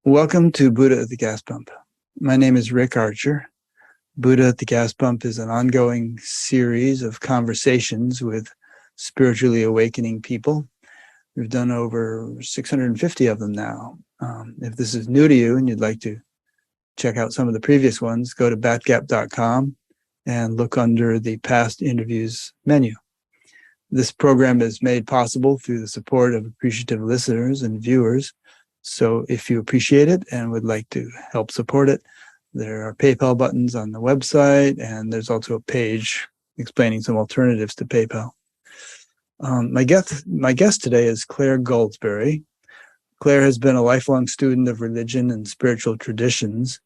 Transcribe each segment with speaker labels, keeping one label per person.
Speaker 1: Welcome to Buddha at the Gas Pump. My name is Rick Archer. Buddha at the Gas Pump is an ongoing series of conversations with spiritually awakening people. We've done over 650 of them now. If this is new to you and you'd like to check out some of the previous ones, go to batgap.com and look under the past interviews menu. This program is made possible through the support of appreciative listeners and viewers. So if you appreciate it and would like to help support it, there are PayPal buttons on the website, and there's also a page explaining some alternatives to PayPal. My guest today is Clare Goldsberry. Clare has been a lifelong student of religion and spiritual traditions.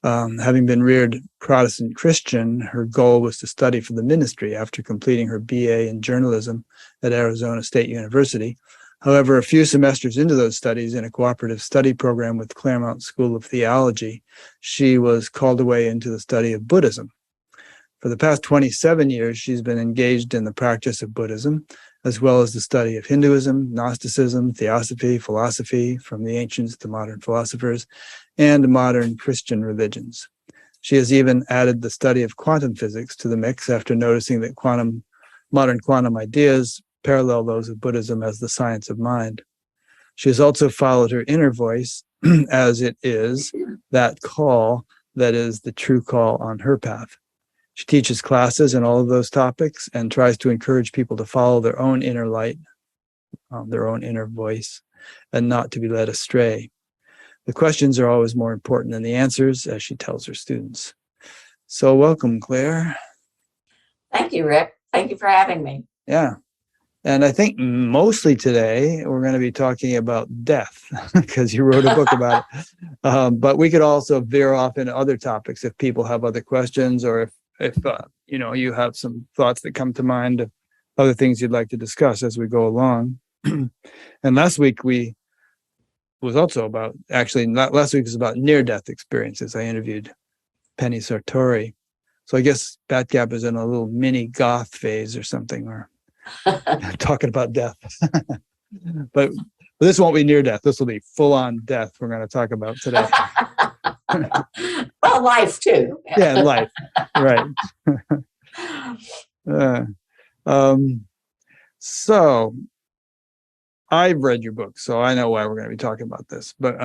Speaker 1: Having been reared Protestant Christian, her goal was to study for the ministry after completing her BA in journalism at Arizona State University. However, a few semesters into those studies in a cooperative study program with Claremont School of Theology, she was called away into the study of Buddhism. For the past 27 years, she's been engaged in the practice of Buddhism, as well as the study of Hinduism, Gnosticism, theosophy, philosophy, from the ancients to modern philosophers, and modern Christian religions. She has even added the study of quantum physics to the mix after noticing that modern quantum ideas parallel those of Buddhism as the science of mind. She has also followed her inner voice as it is that call that is the true call on her path. She teaches classes in all of those topics and tries to encourage people to follow their own inner light, their own inner voice, and not to be led astray. The questions are always more important than the answers, as she tells her students. So welcome, Clare.
Speaker 2: Thank you, Rick. Thank you for having me.
Speaker 1: Yeah. And I think mostly today we're going to be talking about death because you wrote a book about it. But we could also veer off into other topics if people have other questions, or if you have some thoughts that come to mind of other things you'd like to discuss as we go along. And last week was about near-death experiences. I interviewed Penny Sartori. So I guess Batgap is in a little mini goth phase or something, or talking about death. But this won't be near death. This will be full-on death we're going to talk about today.
Speaker 2: Well, life too.
Speaker 1: Yeah, life. Right. So I've read your book, so I know why we're going to be talking about this. But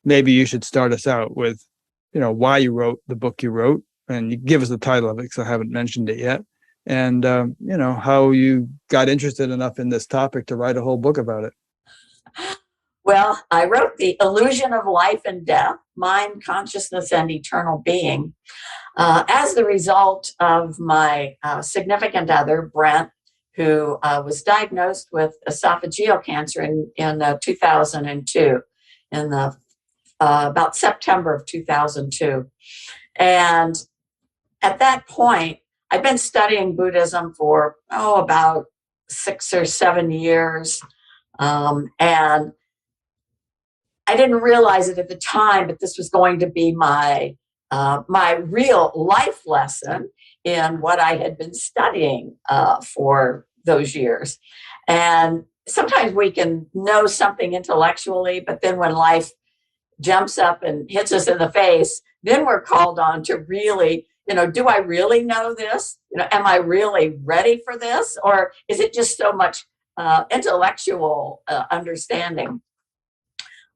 Speaker 1: maybe you should start us out with, why you wrote the book you wrote, and you give us the title of it because I haven't mentioned it yet. And, how you got interested enough in this topic to write a whole book about it.
Speaker 2: Well, I wrote The Illusion of Life and Death, Mind, Consciousness, and Eternal Being as the result of my significant other, Brent, who was diagnosed with esophageal cancer in 2002, in about September of 2002. And at that point, I'd been studying Buddhism for, about 6 or 7 years. And I didn't realize it at the time, but this was going to be my real life lesson in what I had been studying for those years. And sometimes we can know something intellectually, but then when life jumps up and hits us in the face, then we're called on to really, do I really know this? Am I really ready for this? Or is it just so much intellectual understanding?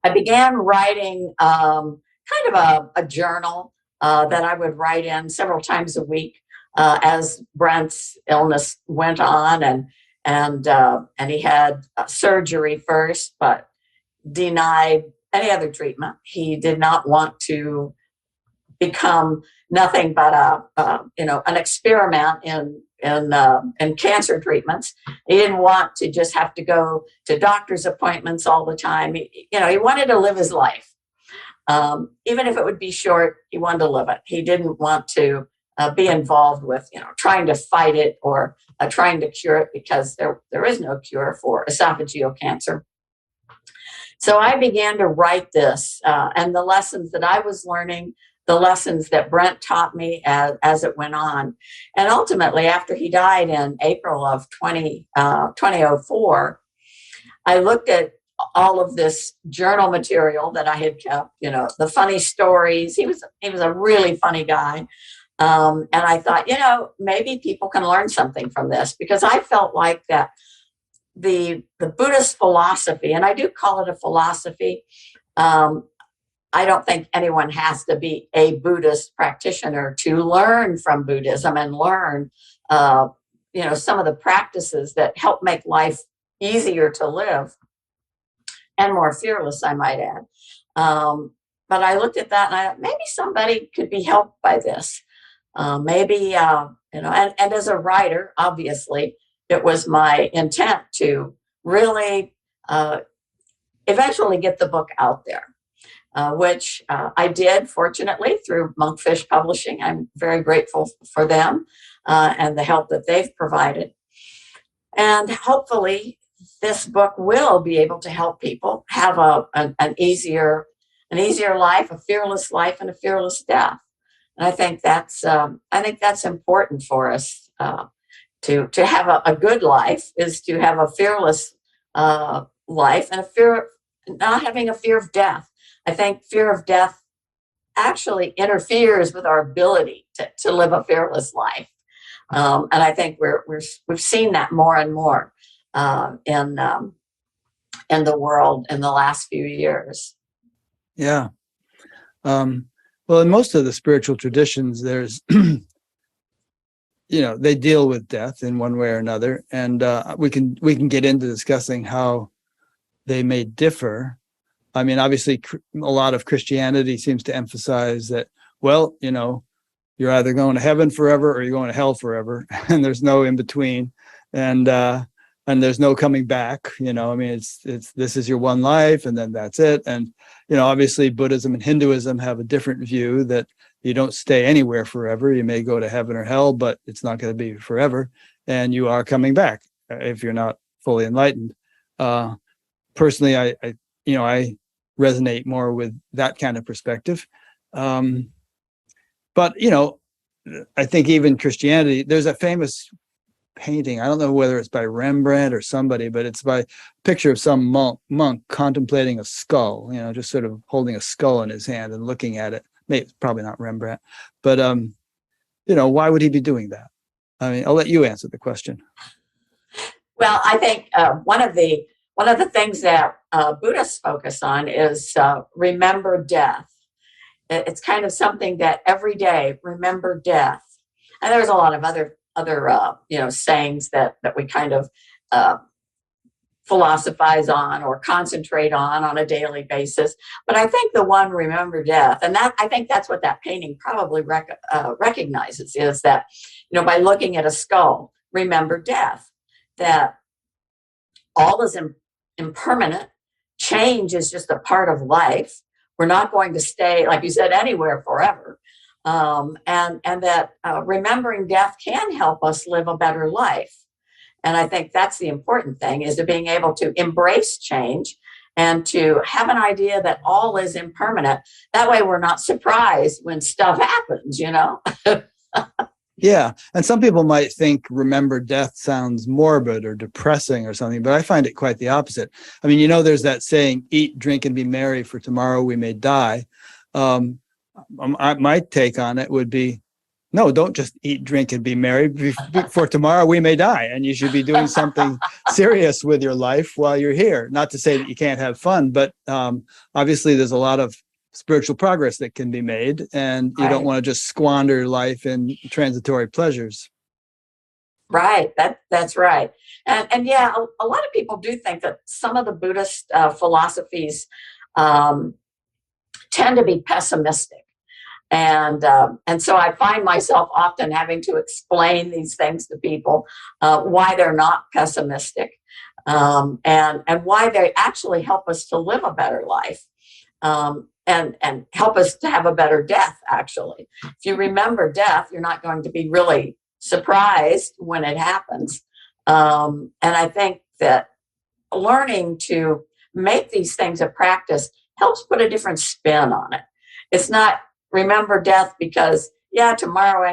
Speaker 2: I began writing kind of a journal that I would write in several times a week as Brent's illness went on, and he had surgery first, but denied any other treatment. He did not want to become nothing but an experiment in cancer treatments. He didn't want to just have to go to doctor's appointments all the time. He wanted to live his life. Even if it would be short, he wanted to live it. He didn't want to be involved with, trying to fight it or trying to cure it, because there is no cure for esophageal cancer. So I began to write this, and the lessons that I was learning, the lessons that Brent taught me as it went on. And ultimately, after he died in April of 2004, I looked at all of this journal material that I had kept, the funny stories. He was a really funny guy. And I thought, maybe people can learn something from this, because I felt like that the Buddhist philosophy, and I do call it a philosophy. I don't think anyone has to be a Buddhist practitioner to learn from Buddhism and learn, some of the practices that help make life easier to live and more fearless, I might add. But I looked at that and I thought, maybe somebody could be helped by this. And as a writer, obviously, it was my intent to really eventually get the book out there, which I did, fortunately, through Monkfish Publishing. I'm very grateful for them and the help that they've provided. And hopefully, this book will be able to help people have an easier life, a fearless life, and a fearless death. And I think that's important for us to have a good life, is to have a fearless life and not having a fear of death. I think fear of death actually interferes with our ability to live a fearless life, and I think we've seen that more and more in the world in the last few years.
Speaker 1: Yeah. Well, in most of the spiritual traditions, there's, they deal with death in one way or another, and we can get into discussing how they may differ. I mean, obviously, a lot of Christianity seems to emphasize that, well, you're either going to heaven forever or you're going to hell forever, and there's no in between, and there's no coming back. I mean, it's this is your one life, and then that's it. And obviously, Buddhism and Hinduism have a different view that you don't stay anywhere forever. You may go to heaven or hell, but it's not going to be forever, and you are coming back if you're not fully enlightened. Personally, I resonate more with that kind of perspective. But I think even Christianity, there's a famous painting. I don't know whether it's by Rembrandt or somebody, but it's by a picture of some monk contemplating a skull, just sort of holding a skull in his hand and looking at it. Maybe it's probably not Rembrandt, but why would he be doing that? I mean, I'll let you answer the question.
Speaker 2: Well, I think one of the things that Buddhists focus on is remember death. It's kind of something that every day, remember death. And there's a lot of other sayings that we kind of philosophize on or concentrate on a daily basis. But I think the one, remember death, and I think that's what that painting probably recognizes, is that, by looking at a skull, remember death, that all is impermanent. Change is just a part of life. We're not going to stay, like you said, anywhere forever. And that remembering death can help us live a better life. And I think that's the important thing, is to being able to embrace change and to have an idea that all is impermanent. That way we're not surprised when stuff happens,
Speaker 1: Yeah. And some people might think remember death sounds morbid or depressing or something, but I find it quite the opposite. I mean, there's that saying, eat, drink, and be merry, for tomorrow we may die. My take on it would be, no, don't just eat, drink, and be merry, for tomorrow we may die. And you should be doing something serious with your life while you're here. Not to say that you can't have fun, but obviously there's a lot of spiritual progress that can be made, and you don't want to just squander life in transitory pleasures.
Speaker 2: Right. That's right. And yeah, a lot of people do think that some of the Buddhist philosophies tend to be pessimistic. And so I find myself often having to explain these things to people, why they're not pessimistic, and why they actually help us to live a better life. And help us to have a better death, actually. If you remember death, you're not going to be really surprised when it happens. And I think that learning to make these things a practice helps put a different spin on it. It's not remember death because, tomorrow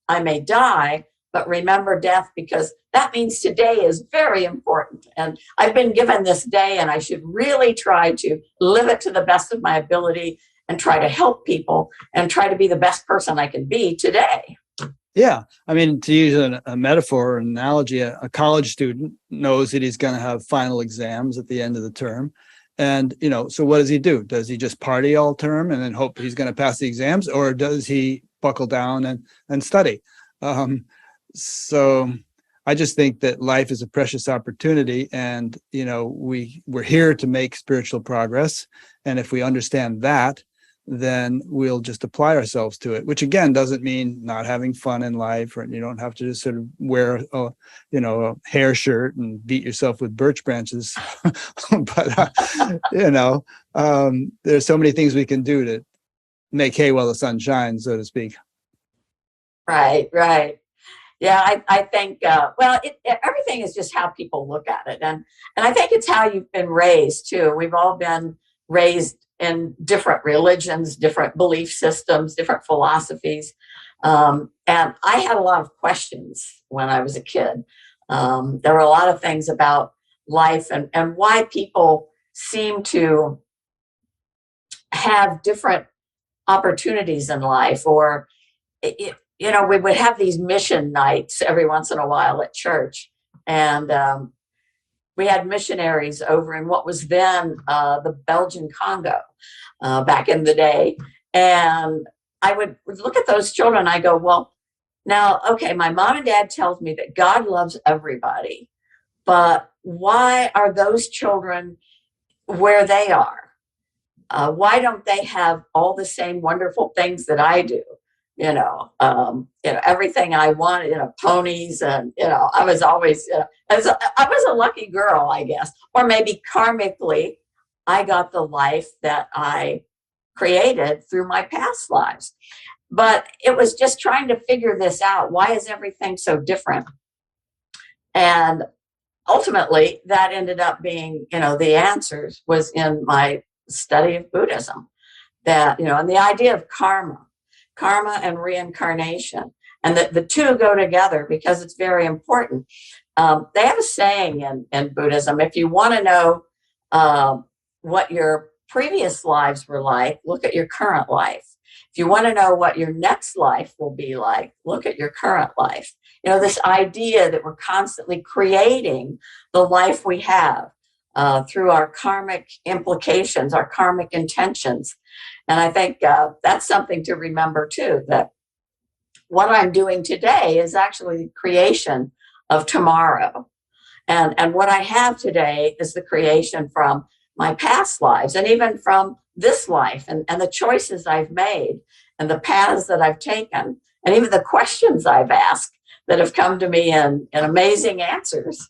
Speaker 2: I may die, but remember death, because that means today is very important. And I've been given this day, and I should really try to live it to the best of my ability and try to help people and try to be the best person I can be today.
Speaker 1: Yeah. I mean, to use a metaphor or an analogy, a college student knows that he's going to have final exams at the end of the term. And, so what does he do? Does he just party all term and then hope he's going to pass the exams? Or does he buckle down and study? So I just think that life is a precious opportunity, and, we're here to make spiritual progress. And if we understand that, then we'll just apply ourselves to it, which again doesn't mean not having fun in life, or you don't have to just sort of wear a hair shirt and beat yourself with birch branches. But there's so many things we can do to make hay while the sun shines, so to speak.
Speaker 2: Right. Yeah, I think, everything is just how people look at it. And I think it's how you've been raised too. We've all been raised in different religions, different belief systems, different philosophies. And I had a lot of questions when I was a kid. There were a lot of things about life and why people seem to have different opportunities in life, or, we would have these mission nights every once in a while at church. And we had missionaries over in what was then the Belgian Congo back in the day. And I would look at those children. I go, well, now, okay, my mom and dad tells me that God loves everybody, but why are those children where they are? Why don't they have all the same wonderful things that I do? Everything I wanted, ponies, and, I was always, I was a lucky girl, I guess, or maybe karmically, I got the life that I created through my past lives. But it was just trying to figure this out. Why is everything so different? And ultimately, that ended up being, the answers was in my study of Buddhism, that, and the idea of karma and reincarnation, and that the two go together because it's very important. They have a saying in Buddhism: if you want to know what your previous lives were like, look at your current life. If you want to know what your next life will be like, look at your current life. This idea that we're constantly creating the life we have through our karmic implications, our karmic intentions. And I think that's something to remember too, that what I'm doing today is actually the creation of tomorrow. And what I have today is the creation from my past lives, and even from this life, and the choices I've made, and the paths that I've taken, and even the questions I've asked that have come to me in amazing answers.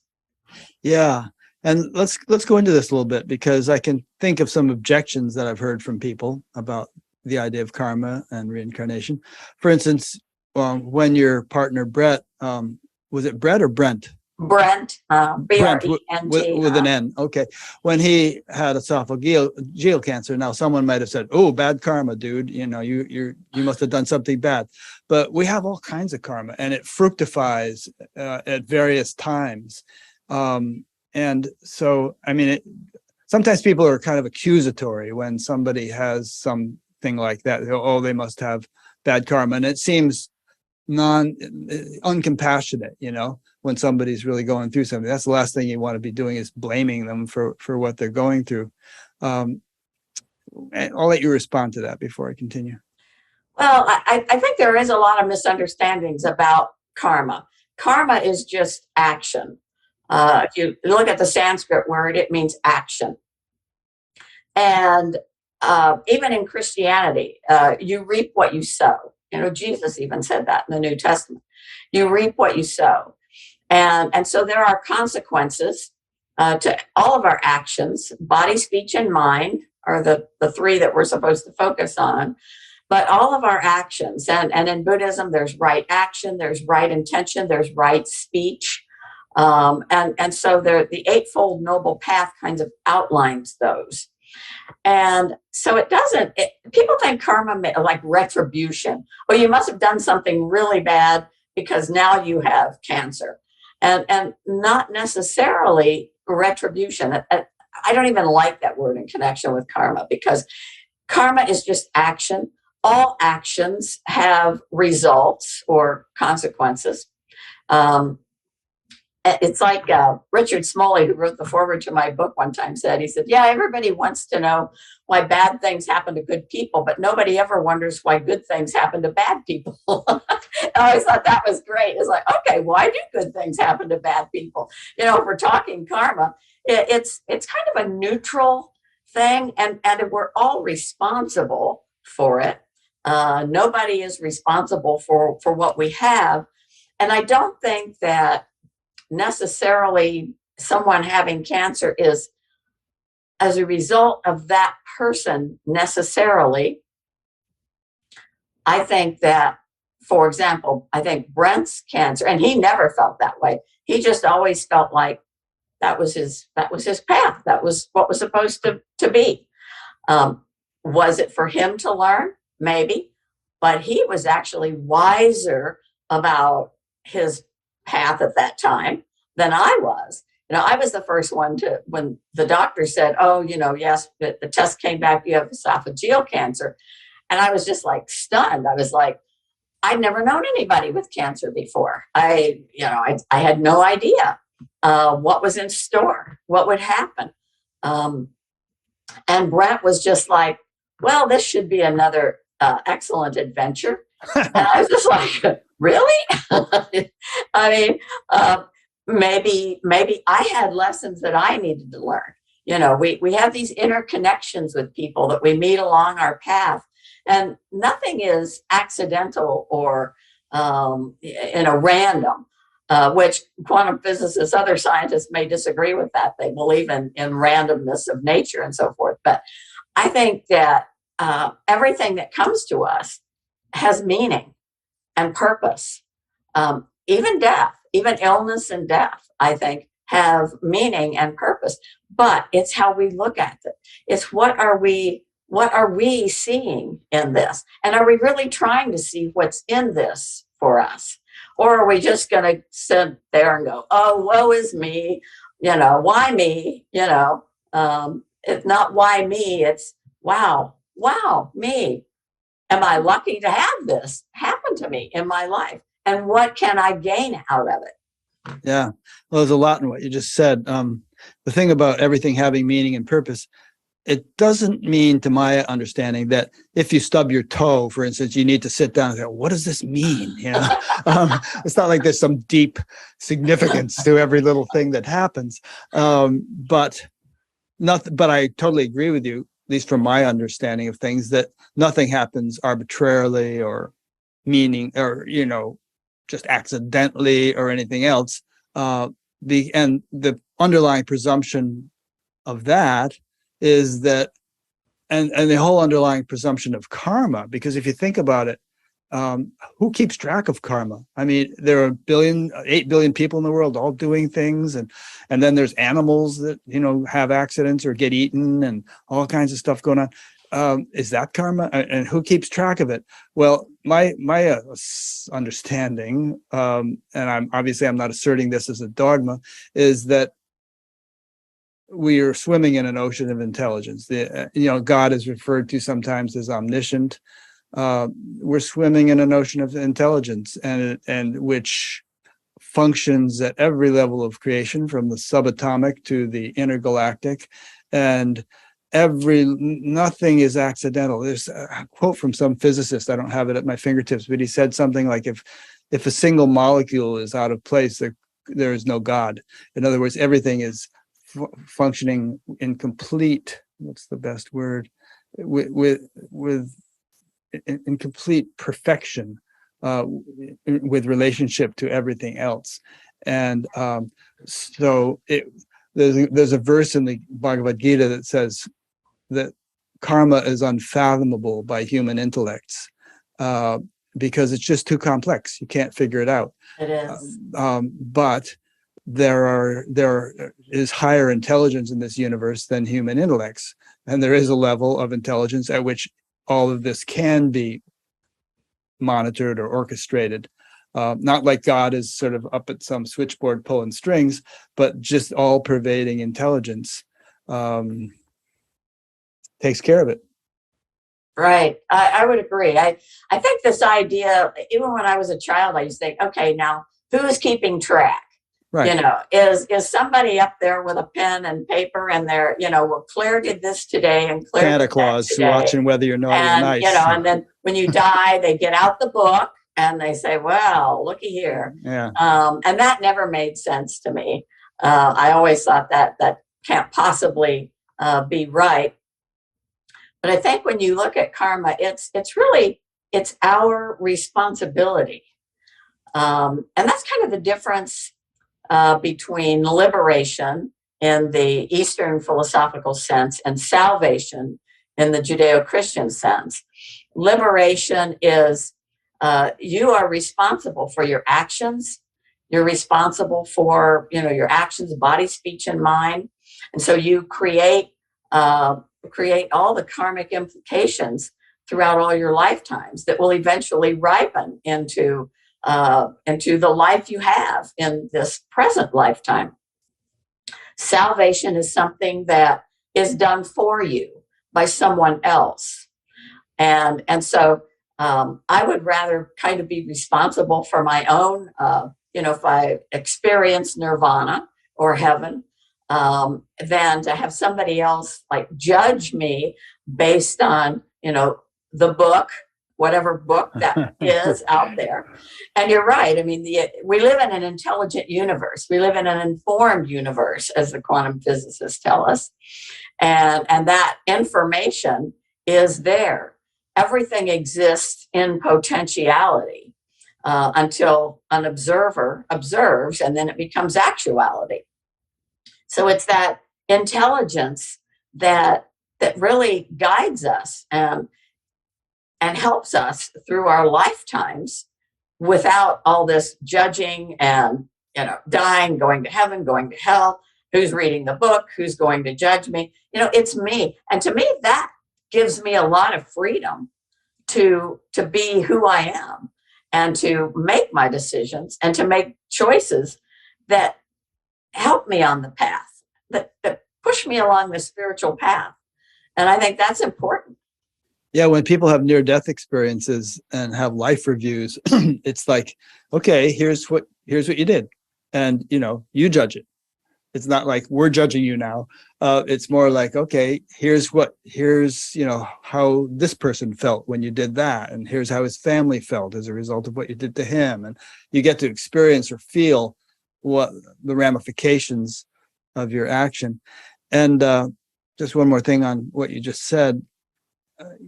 Speaker 1: Yeah. And let's go into this a little bit, because I can think of some objections that I've heard from people about the idea of karma and reincarnation. For instance, when your partner Brett, was it Brett or Brent?
Speaker 2: Brent, B-R-E-N-T.
Speaker 1: With an N. Okay. When he had esophageal cancer, now someone might have said, "Oh, bad karma, dude. You must have done something bad." But we have all kinds of karma, and it fructifies at various times. And so, I mean, sometimes people are kind of accusatory when somebody has something like that. Oh, they must have bad karma. And it seems uncompassionate, when somebody's really going through something. That's the last thing you want to be doing, is blaming them for what they're going through. And I'll let you respond to that before I continue.
Speaker 2: Well, I think there is a lot of misunderstandings about karma. Karma is just action. If you look at the Sanskrit word, it means action. And even in Christianity, you reap what you sow. Jesus even said that in the New Testament. You reap what you sow. And so there are consequences to all of our actions. Body, speech, and mind are the three that we're supposed to focus on. But all of our actions, and in Buddhism, there's right action, there's right intention, there's right speech. And so the Eightfold Noble Path kind of outlines those. And so people think karma like retribution. Well, you must have done something really bad, because now you have cancer, and not necessarily retribution. I don't even like that word in connection with karma, because karma is just action. All actions have results or consequences. It's like Richard Smalley, who wrote the foreword to my book, one time said, he said, yeah, everybody wants to know why bad things happen to good people, but nobody ever wonders why good things happen to bad people. I always thought that was great. It's like, okay, why do good things happen to bad people? You know, if we're talking karma, it's kind of a neutral thing, and we're all responsible for it. Nobody is responsible for what we have. And I don't think that necessarily someone having cancer is as a result of that person necessarily. I think that, for example, I think Brent's cancer, and he never felt that way. He just always felt like that was his path. That was what was supposed to be. Was it for him to learn? Maybe, but he was actually wiser about his path at that time than I was. You know, I was the first one to, when the doctor said, oh, you know, yes, the test came back, you have esophageal cancer. And I was just like stunned. I was like, I'd never known anybody with cancer before. I had no idea what was in store, what would happen. And Brent was just like, well, this should be another excellent adventure. And I was just like, really? I mean, maybe I had lessons that I needed to learn. You know, we have these interconnections with people that we meet along our path, and nothing is accidental or random. Which quantum physicists, other scientists may disagree with that. They believe in randomness of nature and so forth. But I think that everything that comes to us has meaning and purpose. Even death, even illness and death, I think, have meaning and purpose. But it's how we look at it. It's what are we seeing in this? And are we really trying to see what's in this for us? Or are we just going to sit there and go, oh, woe is me, you know, why me? You know, it's not why me, it's wow, me. Am I lucky to have this happen to me in my life? And what can I gain out of it?
Speaker 1: Yeah, well, there's a lot in what you just said. The thing about everything having meaning and purpose, it doesn't mean, to my understanding, that if you stub your toe, for instance, you need to sit down and go, what does this mean? You know, it's not like there's some deep significance to every little thing that happens. But I totally agree with you, at least from my understanding of things, that nothing happens arbitrarily or meaning, or, you know, just accidentally or anything else. And the underlying presumption of that is that, and the whole underlying presumption of karma, because if you think about it, who keeps track of karma? I mean, there are 8 billion people in the world all doing things, and then there's animals that, you know, have accidents or get eaten and all kinds of stuff going on. Is that karma? And who keeps track of it? Well, my understanding, and I'm not asserting this as a dogma, is that we are swimming in an ocean of intelligence. God is referred to sometimes as omniscient. We're swimming in an ocean of intelligence, and which functions at every level of creation, from the subatomic to the intergalactic, and nothing is accidental. There's a quote from some physicist, I don't have it at my fingertips, but he said something like, if a single molecule is out of place, there is no God. In other words, everything is functioning in complete, what's the best word, in complete perfection, with relationship to everything else. And so there's a verse in the Bhagavad Gita that says that karma is unfathomable by human intellects, because it's just too complex. You can't figure it out.
Speaker 2: It is.
Speaker 1: But there is higher intelligence in this universe than human intellects, and there is a level of intelligence at which all of this can be monitored or orchestrated. Not like God is sort of up at some switchboard pulling strings, but just all pervading intelligence takes care of it.
Speaker 2: Right. I would agree. I think this idea, even when I was a child, I used to think, okay, now who's keeping track?
Speaker 1: Right.
Speaker 2: You know, is somebody up there with a pen and paper and they're, you know, well, Claire did this today and Claire
Speaker 1: Santa
Speaker 2: did that
Speaker 1: Claus
Speaker 2: today.
Speaker 1: watching whether you're naughty or
Speaker 2: And,
Speaker 1: nice.
Speaker 2: you know, and then when you die, they get out the book and they say, well, looky here.
Speaker 1: Yeah.
Speaker 2: And that never made sense to me. I always thought that can't possibly be right. But I think when you look at karma, it's really, it's our responsibility. And that's kind of the difference between liberation in the Eastern philosophical sense and salvation in the Judeo-Christian sense. Liberation is you are responsible for your actions. You're responsible for, you know, your actions, body, speech, and mind. And so you create all the karmic implications throughout all your lifetimes that will eventually ripen into the life you have in this present lifetime. Salvation is something that is done for you by someone else. And so I would rather kind of be responsible for my own, you know, if I experience nirvana or heaven, than to have somebody else like judge me based on, you know, the book, whatever book that is out there. And you're right. I mean, we live in an intelligent universe. We live in an informed universe, as the quantum physicists tell us. And that information is there. Everything exists in potentiality until an observer observes, and then it becomes actuality. So it's that intelligence that really guides us and helps us through our lifetimes without all this judging and, you know, dying, going to heaven, going to hell, who's reading the book, who's going to judge me. You know, it's me. And to me, that gives me a lot of freedom to be who I am and to make my decisions and to make choices that help me on the path, that push me along the spiritual path. And I think that's important.
Speaker 1: Yeah, when people have near-death experiences and have life reviews, it's like, okay, here's what you did, and you know, you judge it. It's not like we're judging you now. It's more like, okay, here's you know how this person felt when you did that, and here's how his family felt as a result of what you did to him, and you get to experience or feel what the ramifications of your action. And just one more thing on what you just said.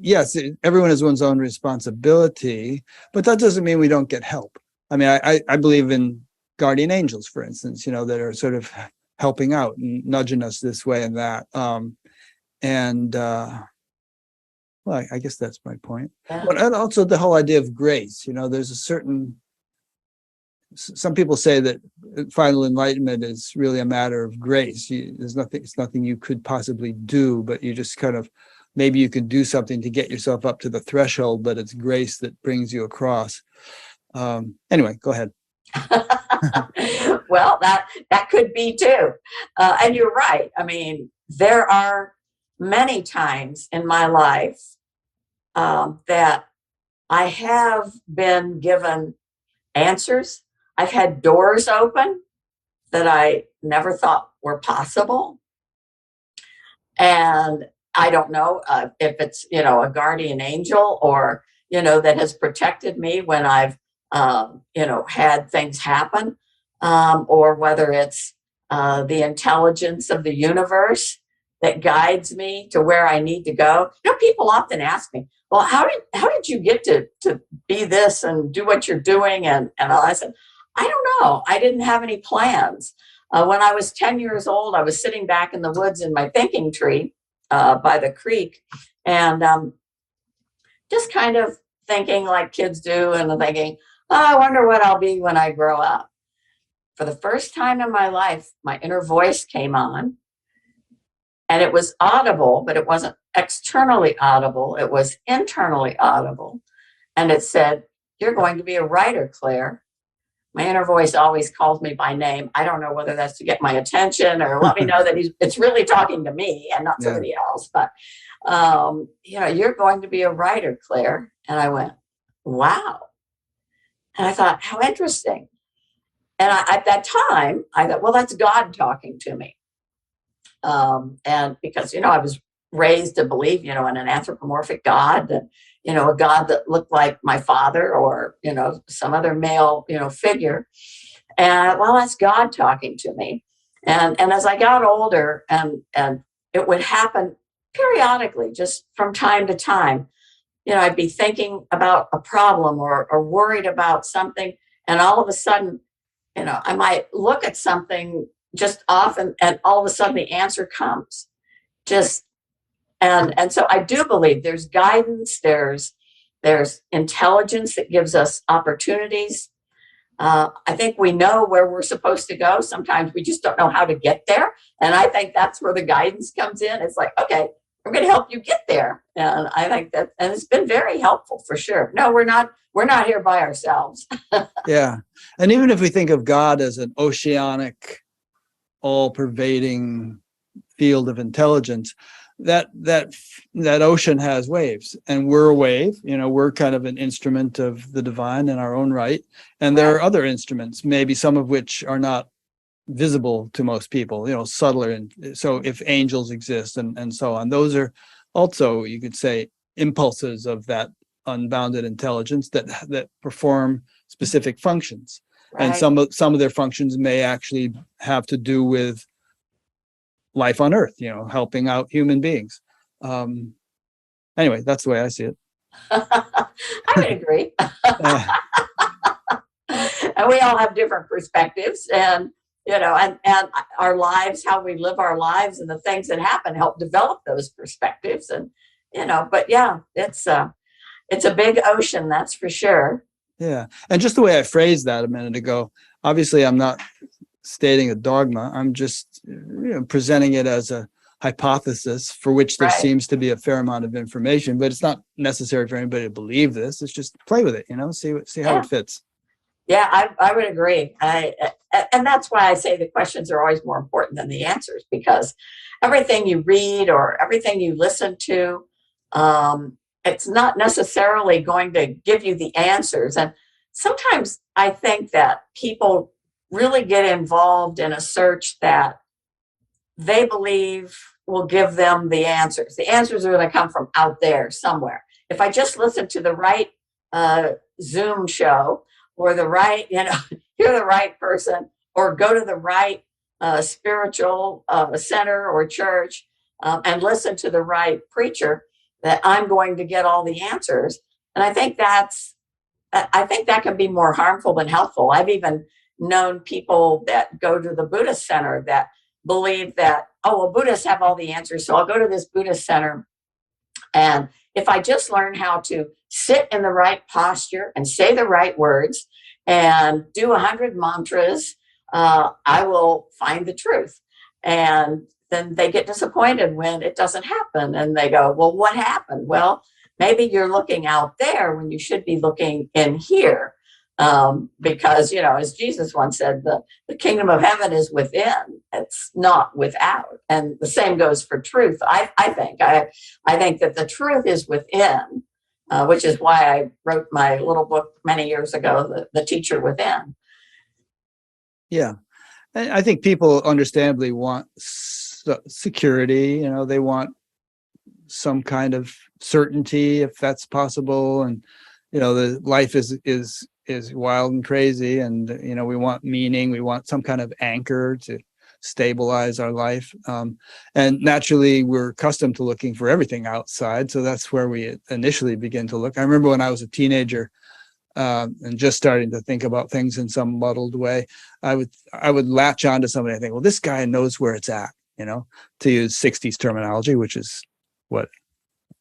Speaker 1: Yes, everyone has one's own responsibility, but that doesn't mean we don't get help. I mean, I believe in guardian angels, for instance, you know, that are sort of helping out and nudging us this way and that. Well, I guess that's my point.
Speaker 2: Yeah.
Speaker 1: But and also the whole idea of grace, you know, there's a certain, some people say that final enlightenment is really a matter of grace. It's nothing you could possibly do, but you just kind of, maybe you can do something to get yourself up to the threshold, but it's grace that brings you across. Anyway, go ahead.
Speaker 2: Well, that could be too. And you're right. I mean, there are many times in my life that I have been given answers. I've had doors open that I never thought were possible. And I don't know if it's, you know, a guardian angel or, you know, that has protected me when I've, you know, had things happen, or whether it's the intelligence of the universe that guides me to where I need to go. You know, people often ask me, well, how did you get to be this and do what you're doing? And I said, I don't know. I didn't have any plans. When I was 10 years old, I was sitting back in the woods in my thinking tree by the creek, and just kind of thinking like kids do, and thinking, oh, I wonder what I'll be when I grow up. For the first time in my life, my inner voice came on, and it was audible, but it wasn't externally audible. It was internally audible. And it said, you're going to be a writer, Claire. my inner voice always calls me by name. I don't know whether that's to get my attention or let me know that it's really talking to me and not somebody else. But, you're going to be a writer, Claire. And I went, wow. And I thought, how interesting. And at that time, I thought, well, that's God talking to me. And because, I was raised to believe, in an anthropomorphic God, that, a God that looked like my father or, some other male, figure. And well, that's God talking to me. And as I got older and it would happen periodically, just from time to time, I'd be thinking about a problem or worried about something. And all of a sudden, I might look at something just often and all of a sudden the answer comes. And so I do believe there's guidance, there's intelligence that gives us opportunities. I think we know where we're supposed to go. Sometimes we just don't know how to get there. And I think that's where the guidance comes in. It's like, okay, I'm going to help you get there. And I think that, and it's been very helpful for sure. No, we're not here by ourselves.
Speaker 1: Yeah. And even if we think of God as an oceanic, all-pervading field of intelligence, that ocean has waves, and we're a wave. We're kind of an instrument of the divine in our own right. And there are other instruments, maybe some of which are not visible to most people, subtler. And so if angels exist and so on, those are also, you could say, impulses of that unbounded intelligence that perform specific functions. Right. And some of their functions may actually have to do with life on Earth, helping out human beings. Anyway, that's the way I see it.
Speaker 2: I would agree. And we all have different perspectives, and and our lives, how we live our lives, and the things that happen help develop those perspectives. And but yeah, it's a big ocean, that's for sure.
Speaker 1: Yeah, and just the way I phrased that a minute ago, obviously I'm not stating a dogma. I'm just presenting it as a hypothesis for which there seems to be a fair amount of information, but it's not necessary for anybody to believe this. It's just play with it, see how it fits.
Speaker 2: Yeah, I would agree. And that's why I say the questions are always more important than the answers, because everything you read or everything you listen to, it's not necessarily going to give you the answers. And sometimes I think that people really get involved in a search that they believe will give them the answers. The answers are going to come from out there somewhere. If I just listen to the right Zoom show, or the right, hear the right person, or go to the right spiritual center or church and listen to the right preacher, that I'm going to get all the answers. And I think that can be more harmful than helpful. I've even known people that go to the Buddhist center that believe that, Buddhists have all the answers, so I'll go to this Buddhist center. And if I just learn how to sit in the right posture and say the right words and do 100 mantras, I will find the truth. And then they get disappointed when it doesn't happen. And they go, well, what happened? Well, maybe you're looking out there when you should be looking in here. Because, as Jesus once said, the kingdom of heaven is within, it's not without. And the same goes for truth. I think that the truth is within, which is why I wrote my little book many years ago, The Teacher Within.
Speaker 1: Yeah. And I think people understandably want security, they want some kind of certainty, if that's possible. And, the life is wild and crazy, and we want meaning, we want some kind of anchor to stabilize our life, and naturally we're accustomed to looking for everything outside, so that's where we initially begin to look. I remember when I was a teenager and just starting to think about things in some muddled way, I would latch on to somebody. I think, well, this guy knows where it's at, to use 60s terminology, which is what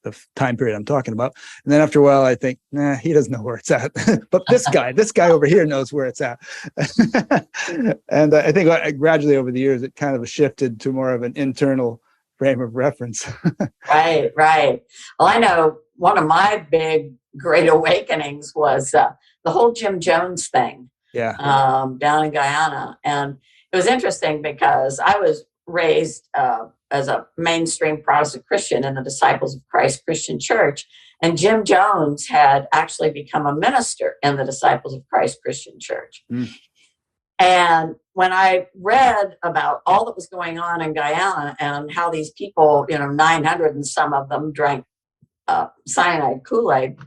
Speaker 1: the time period I'm talking about. And then after a while, I think, he doesn't know where it's at. But this guy over here knows where it's at. And I think gradually over the years, it kind of shifted to more of an internal frame of reference.
Speaker 2: Right. Well, I know one of my big great awakenings was the whole Jim Jones thing.
Speaker 1: Yeah.
Speaker 2: Down in Guyana. And it was interesting because I was raised as a mainstream Protestant Christian in the Disciples of Christ Christian Church. And Jim Jones had actually become a minister in the Disciples of Christ Christian Church. Mm. And when I read about all that was going on in Guyana and how these people, 900 and some of them drank cyanide Kool-Aid,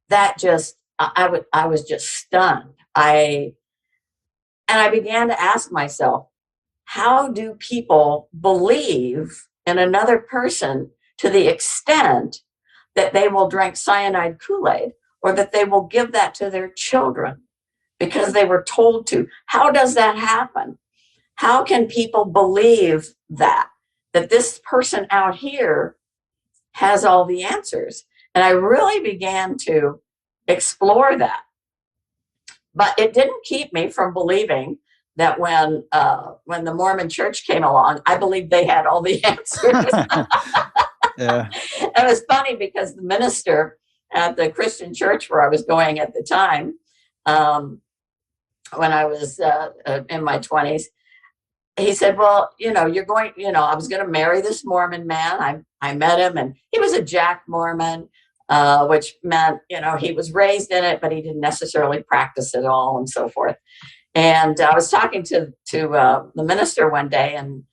Speaker 2: that just, I was just stunned. And I began to ask myself, how do people believe in another person to the extent that they will drink cyanide Kool-Aid or that they will give that to their children because they were told to? How does that happen? How can people believe that this person out here has all the answers? And I really began to explore that. But it didn't keep me from believing that when the Mormon Church came along, I believed they had all the answers.
Speaker 1: Yeah.
Speaker 2: It was funny because the minister at the Christian church where I was going at the time, when I was in my 20s, he said, well, you're going, I was going to marry this Mormon man. I met him and he was a Jack Mormon, which meant, he was raised in it, but he didn't necessarily practice it all and so forth. And I was talking to the minister one day and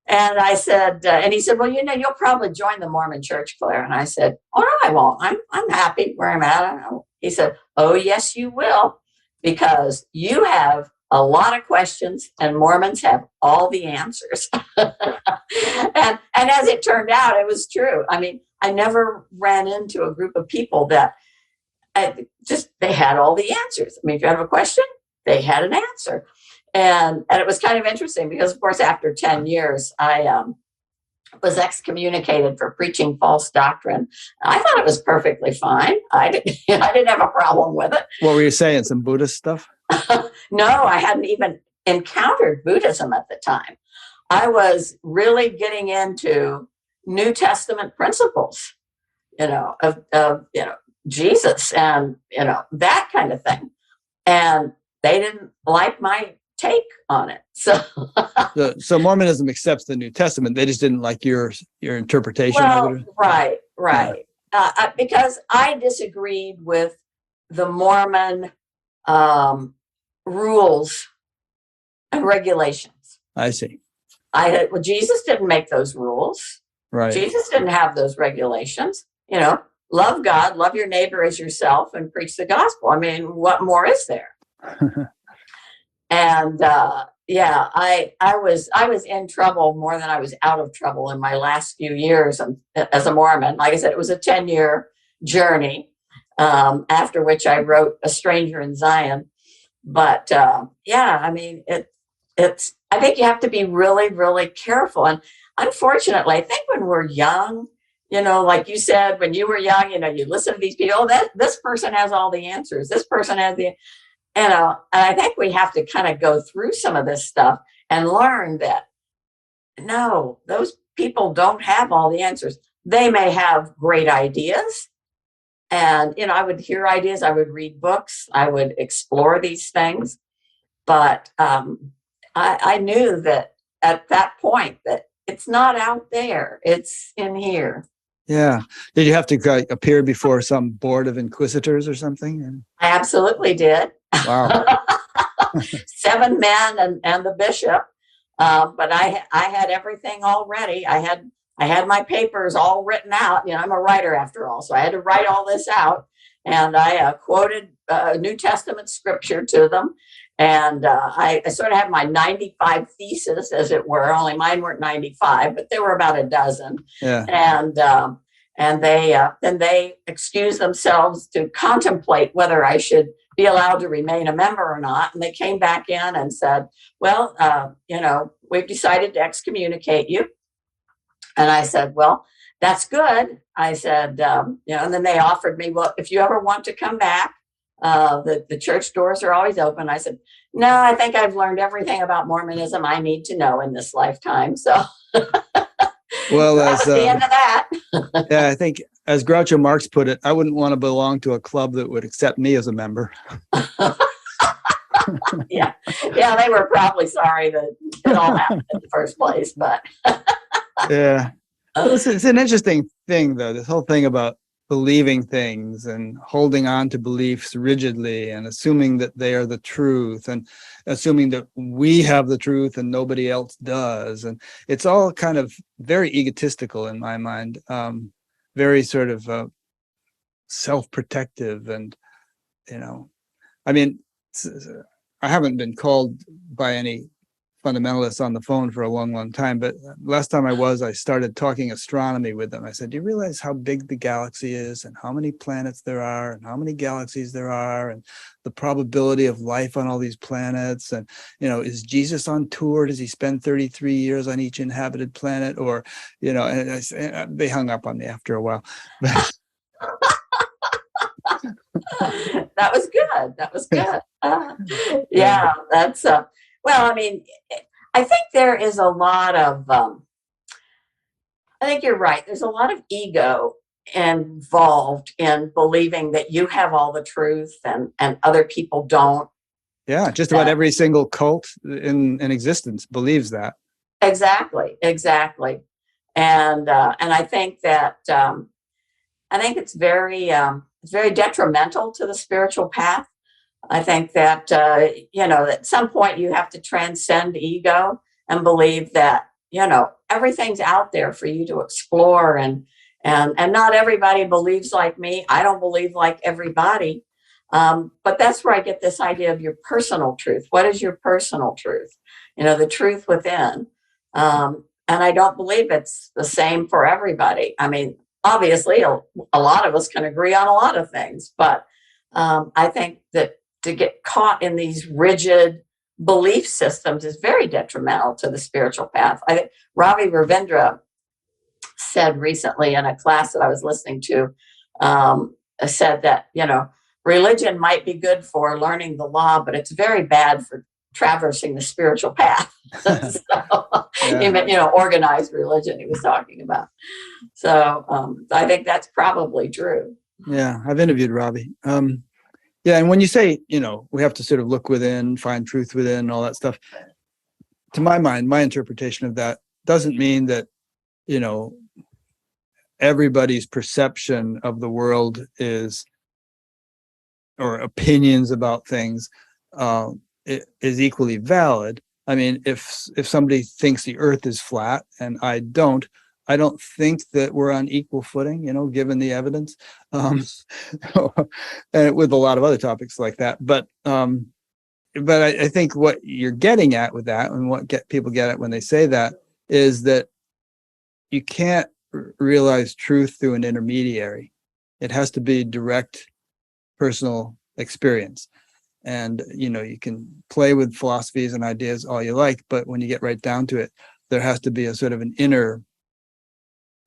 Speaker 2: I said, and he said, well, you'll probably join the Mormon church, Claire. And I said, oh, no, I won't. I'm happy where I'm at. He said, oh, yes, you will, because you have a lot of questions and Mormons have all the answers. and as it turned out, it was true. I mean, I never ran into a group of people that they had all the answers. I mean, if you have a question, they had an answer. And it was kind of interesting because, of course, after 10 years, I was excommunicated for preaching false doctrine. I thought it was perfectly fine. I didn't have a problem with it.
Speaker 1: What were you saying? Some Buddhist stuff?
Speaker 2: No, I hadn't even encountered Buddhism at the time. I was really getting into New Testament principles, of Jesus and, that kind of thing. And they didn't like my take on it.
Speaker 1: So Mormonism accepts the New Testament. They just didn't like your interpretation of it.
Speaker 2: Right. Yeah. Because I disagreed with the Mormon rules and regulations.
Speaker 1: I see.
Speaker 2: Jesus didn't make those rules.
Speaker 1: Right.
Speaker 2: Jesus didn't have those regulations. Love God, love your neighbor as yourself, and preach the gospel. I mean, what more is there? And I was in trouble more than I was out of trouble in my last few years as a Mormon. Like I said, it was a 10-year journey, after which I wrote A Stranger in Zion. But I mean, it's. I think you have to be really, really careful. And unfortunately, I think when we're young, like you said, when you were young, you listen to these people. Oh, this person has all the answers. This person has the. And I think we have to kind of go through some of this stuff and learn that, no, those people don't have all the answers. They may have great ideas. And, I would hear ideas. I would read books. I would explore these things. But I knew that at that point that it's not out there. It's in here.
Speaker 1: Yeah. Did you have to appear before some board of inquisitors or something?
Speaker 2: I absolutely did.
Speaker 1: Wow.
Speaker 2: 7 men and the bishop. But I had everything all ready. I had my papers all written out. I'm a writer after all, so I had to write all this out. And I quoted New Testament scripture to them. And I sort of had my 95 thesis, as it were. Only mine weren't 95, but there were about a dozen.
Speaker 1: Yeah.
Speaker 2: And they excused themselves to contemplate whether I should be allowed to remain a member or not. And they came back in and said, well, we've decided to excommunicate you. And I said, well, that's good. I said, and then they offered me, well, if you ever want to come back, the church doors are always open. I said, no, I think I've learned everything about Mormonism I need to know in this lifetime. So
Speaker 1: well,
Speaker 2: that was the end of that.
Speaker 1: Yeah, I think as Groucho Marx put it, I wouldn't want to belong to a club that would accept me as a member.
Speaker 2: Yeah, they were probably sorry that it all happened in the first place, but
Speaker 1: yeah, it's an interesting thing, though. This whole thing about believing things and holding on to beliefs rigidly and assuming that they are the truth and assuming that we have the truth and nobody else does, and it's all kind of very egotistical in my mind, very sort of self-protective, and I mean, I haven't been called by any fundamentalists on the phone for a long time, but last time I started talking astronomy with them. I said, do you realize how big the galaxy is and how many planets there are and how many galaxies there are and the probability of life on all these planets? And, is Jesus on tour? Does he spend 33 years on each inhabited planet? Or, and they hung up on me after a while.
Speaker 2: That was good. Yeah, that's well, I mean, I think there is a lot of I think you're right. There's a lot of ego involved in believing that you have all the truth and other people don't.
Speaker 1: Yeah, just about every single cult in existence believes that.
Speaker 2: Exactly. And I think that it's very detrimental to the spiritual path. I think that at some point you have to transcend ego and believe that everything's out there for you to explore, and not everybody believes like me. I don't believe like everybody, but that's where I get this idea of your personal truth. What is your personal truth? The truth within, and I don't believe it's the same for everybody. I mean, obviously, a lot of us can agree on a lot of things, but I think that to get caught in these rigid belief systems is very detrimental to the spiritual path. Ravi Ravindra said recently in a class that I was listening to, said that, religion might be good for learning the law, but it's very bad for traversing the spiritual path. So, yeah. Organized religion he was talking about. So I think that's probably true.
Speaker 1: Yeah, I've interviewed Ravi. Yeah, and when you say, we have to sort of look within, find truth within, all that stuff, to my mind, my interpretation of that doesn't mean that, everybody's perception of the world is, or opinions about things, is equally valid. I mean, if somebody thinks the earth is flat and I don't think that we're on equal footing, given the evidence, and with a lot of other topics like that. But I think what you're getting at with that, and what people get at when they say that, is that you can't realize truth through an intermediary. It has to be direct personal experience. And, you can play with philosophies and ideas all you like, but when you get right down to it, there has to be a sort of an inner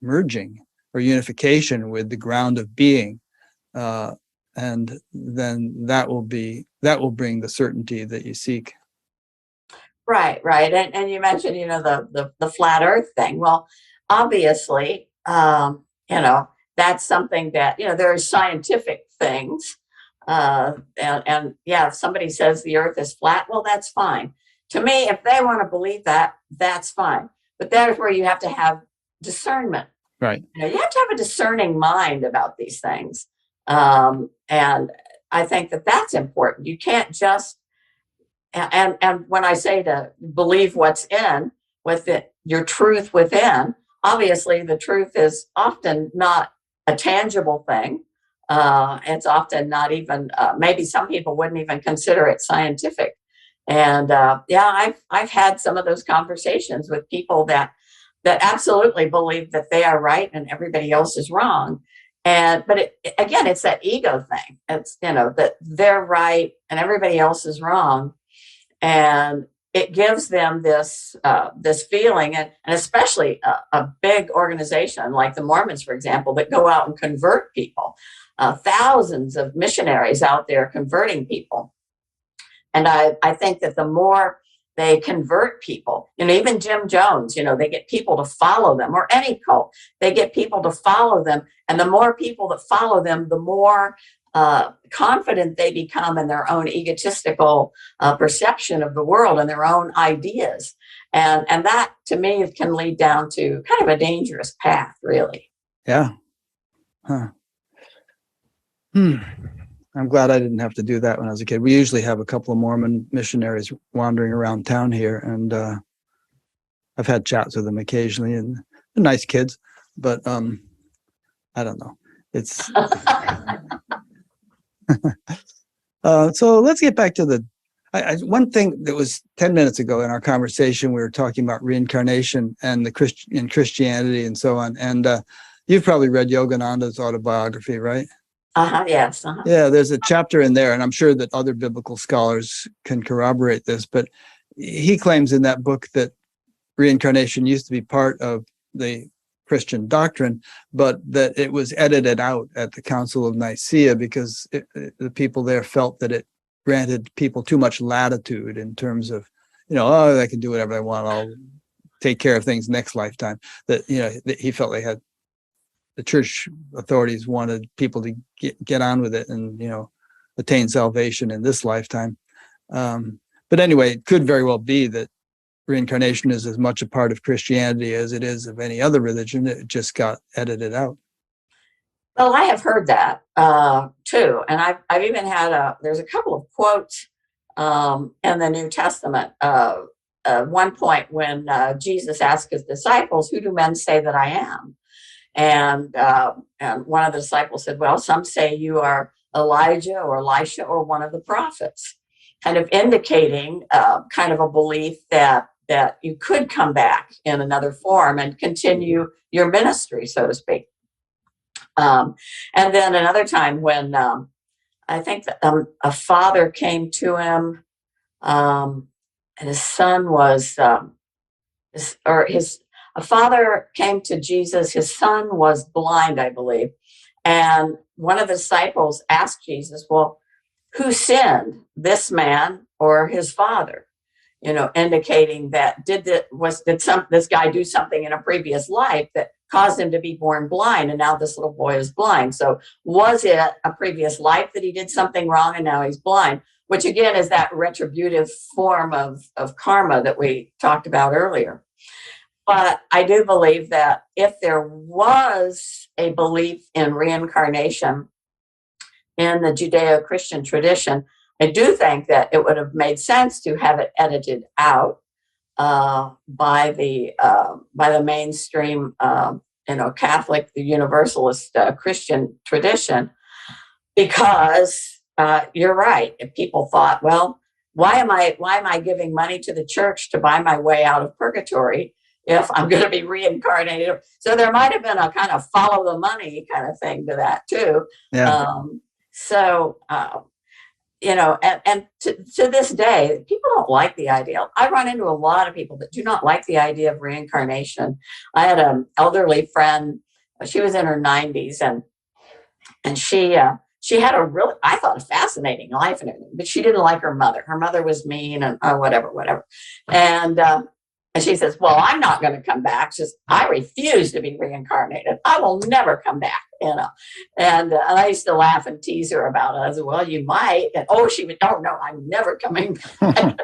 Speaker 1: merging or unification with the ground of being, and then that will bring the certainty that you seek.
Speaker 2: Right. And you mentioned, the flat earth thing. Well, obviously, that's something that, there are scientific things, and yeah, if somebody says the earth is flat, well, that's fine. To me, if they want to believe that, that's fine. But that's where you have to have discernment.
Speaker 1: Right.
Speaker 2: You have to have a discerning mind about these things. And I think that that's important. You can't just, and when I say to believe what's in with it, your truth within, obviously the truth is often not a tangible thing. It's often not even, maybe some people wouldn't even consider it scientific. And I've had some of those conversations with people that absolutely believe that they are right and everybody else is wrong. But again, it's that ego thing. It's, that they're right and everybody else is wrong. And it gives them this feeling, and especially a big organization like the Mormons, for example, that go out and convert people, thousands of missionaries out there converting people. And I think that the more they convert people. Even Jim Jones, they get people to follow them, or any cult, they get people to follow them. And the more people that follow them, the more confident they become in their own egotistical perception of the world and their own ideas. And that, to me, can lead down to kind of a dangerous path, really.
Speaker 1: Yeah. Huh. I'm glad I didn't have to do that when I was a kid. We usually have a couple of Mormon missionaries wandering around town here, and I've had chats with them occasionally, and they're nice kids, but I don't know. It's so let's get back to the one thing that was 10 minutes ago in our conversation. We were talking about reincarnation and the Christianity and so on. And you've probably read Yogananda's autobiography, right?
Speaker 2: Yes.
Speaker 1: Yeah, there's a chapter in there, and I'm sure that other biblical scholars can corroborate this, but he claims in that book that reincarnation used to be part of the Christian doctrine, but that it was edited out at the Council of Nicaea because the people there felt that it granted people too much latitude in terms of, they can do whatever they want, I'll take care of things next lifetime. That, that he felt the church authorities wanted people to get on with it and, attain salvation in this lifetime. But anyway, it could very well be that reincarnation is as much a part of Christianity as it is of any other religion. It just got edited out.
Speaker 2: Well, I have heard that too. And I've even had there's a couple of quotes in the New Testament. One point when Jesus asked his disciples, "Who do men say that I am?" And one of the disciples said, "Well, some say you are Elijah or Elisha or one of the prophets," kind of indicating kind of a belief that you could come back in another form and continue your ministry, so to speak. And then another time when I think that, a father came to him, and his son was, a father came to Jesus, his son was blind, I believe. And one of the disciples asked Jesus, "Well, who sinned, this man or his father?" Indicating that did this guy do something in a previous life that caused him to be born blind, and now this little boy is blind. So was it a previous life that he did something wrong and now he's blind? Which again is that retributive form of karma that we talked about earlier. But I do believe that if there was a belief in reincarnation in the Judeo-Christian tradition, I do think that it would have made sense to have it edited out by the mainstream, Catholic, the Universalist Christian tradition, because you're right. If people thought, well, why am I giving money to the church to buy my way out of purgatory if I'm going to be reincarnated? So there might have been a kind of follow the money kind of thing to that too.
Speaker 1: Yeah.
Speaker 2: And to this day, people don't like the idea. I run into a lot of people that do not like the idea of reincarnation. I had an elderly friend. She was in her 90s, and she had a really, I thought, a fascinating life and everything, but she didn't like her mother. Her mother was mean and whatever. And she says, "Well, I'm not going to come back." She says, "I refuse to be reincarnated. I will never come back." And I used to laugh and tease her about it. I said, "Well, you might." And she would, "No, I'm never coming back."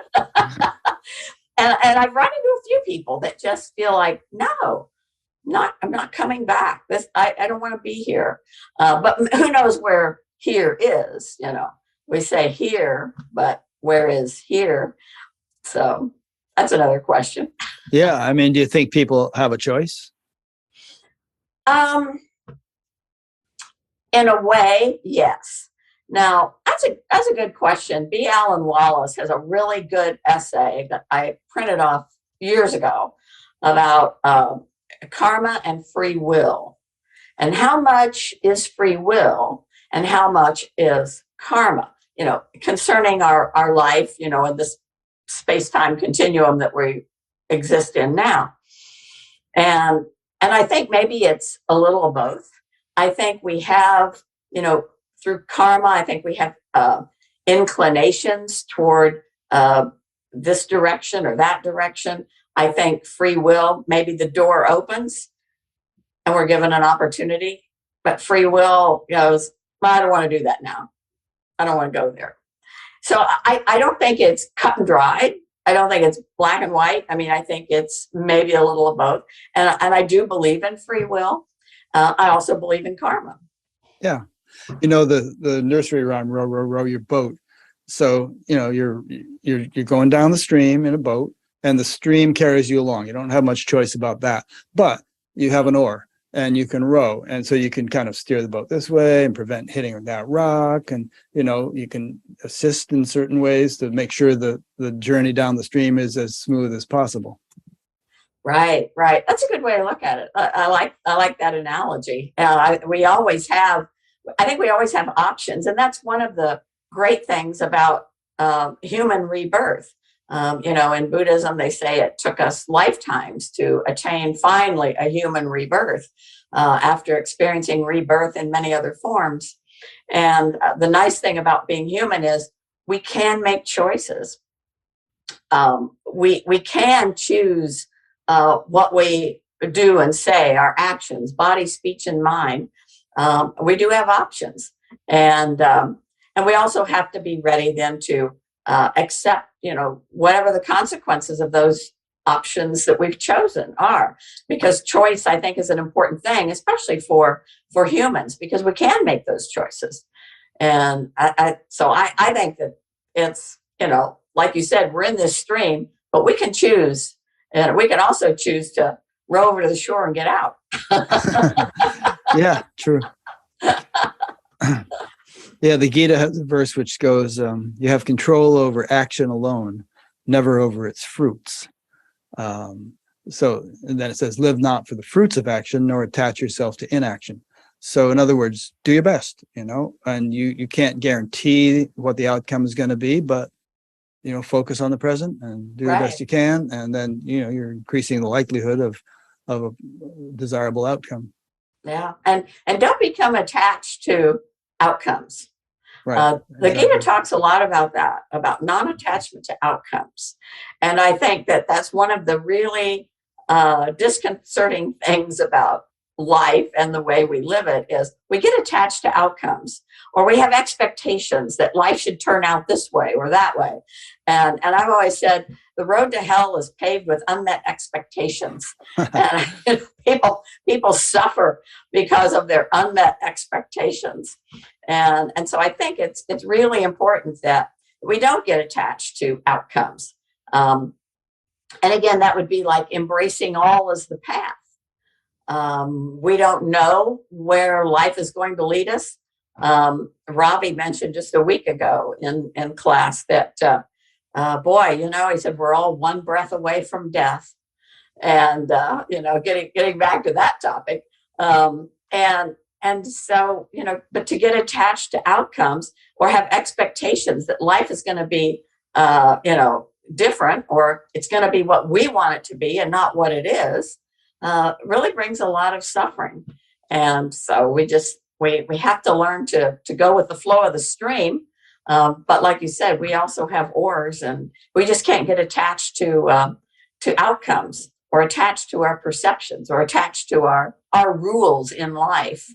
Speaker 2: and I've run into a few people that just feel like, "No, I'm not coming back. I don't want to be here." But who knows where here is? We say here, but where is here? So that's another question.
Speaker 1: Yeah. I mean, do you think people have a choice?
Speaker 2: In a way, yes. Now, that's a good question. B. Alan Wallace has a really good essay that I printed off years ago about karma and free will, and how much is free will and how much is karma, concerning our life, in this space-time continuum that we exist in now. And I think maybe it's a little of both. I think we have, through karma, I think we have inclinations toward this direction or that direction. I think free will, maybe the door opens and we're given an opportunity, but free will goes, well, I don't want to do that now. I don't want to go there. So I don't think it's cut and dried. I don't think it's black and white. I mean, I think it's maybe a little of both. And I do believe in free will. I also believe in karma.
Speaker 1: Yeah. You know, the nursery rhyme, row, row, row your boat. So, you know, you're going down the stream in a boat and the stream carries you along. You don't have much choice about that, but you have an oar and you can row. And so you can kind of steer the boat this way and prevent hitting that rock. And, you know, you can assist in certain ways to make sure the journey down the stream is as smooth as possible.
Speaker 2: Right. That's a good way to look at it. I like that analogy. I think we always have options. And that's one of the great things about human rebirth. You know, in Buddhism, they say it took us lifetimes to attain finally a human rebirth after experiencing rebirth in many other forms. And the nice thing about being human is we can make choices. We can choose what we do and say, our actions, body, speech, and mind. We do have options. And we also have to be ready then to accept, you know, whatever the consequences of those options that we've chosen are, because choice, I think, is an important thing, especially for humans, because we can make those choices. And so I think that it's, you know, like you said, we're in this stream, but we can choose, and we can also choose to row over to the shore and get out.
Speaker 1: Yeah, true. Yeah, the Gita has a verse which goes, you have control over action alone, never over its fruits. So, and then it says, live not for the fruits of action, nor attach yourself to inaction. So in other words, do your best, you know, and you can't guarantee what the outcome is going to be, but, you know, focus on the present and do the best you can. And then, you know, you're increasing the likelihood of a desirable outcome.
Speaker 2: Yeah. And don't become attached to outcomes.
Speaker 1: Right.
Speaker 2: The Gita talks a lot about that, about non-attachment to outcomes. And I think that that's one of the really disconcerting things about life and the way we live it is we get attached to outcomes, or we have expectations that life should turn out this way or that way. And I've always said the road to hell is paved with unmet expectations. And people suffer because of their unmet expectations. And so I think it's really important that we don't get attached to outcomes. And again, that would be like embracing all as the path. We don't know where life is going to lead us. Ravi mentioned just a week ago in class that, boy, you know, he said, we're all one breath away from death. And, you know, getting back to that topic. And so, you know, but to get attached to outcomes or have expectations that life is going to be, you know, different, or it's going to be what we want it to be and not what it is, really brings a lot of suffering. And so we have to learn to go with the flow of the stream. But like you said, we also have oars, and we just can't get attached to outcomes, or attached to our perceptions, or attached to our rules in life.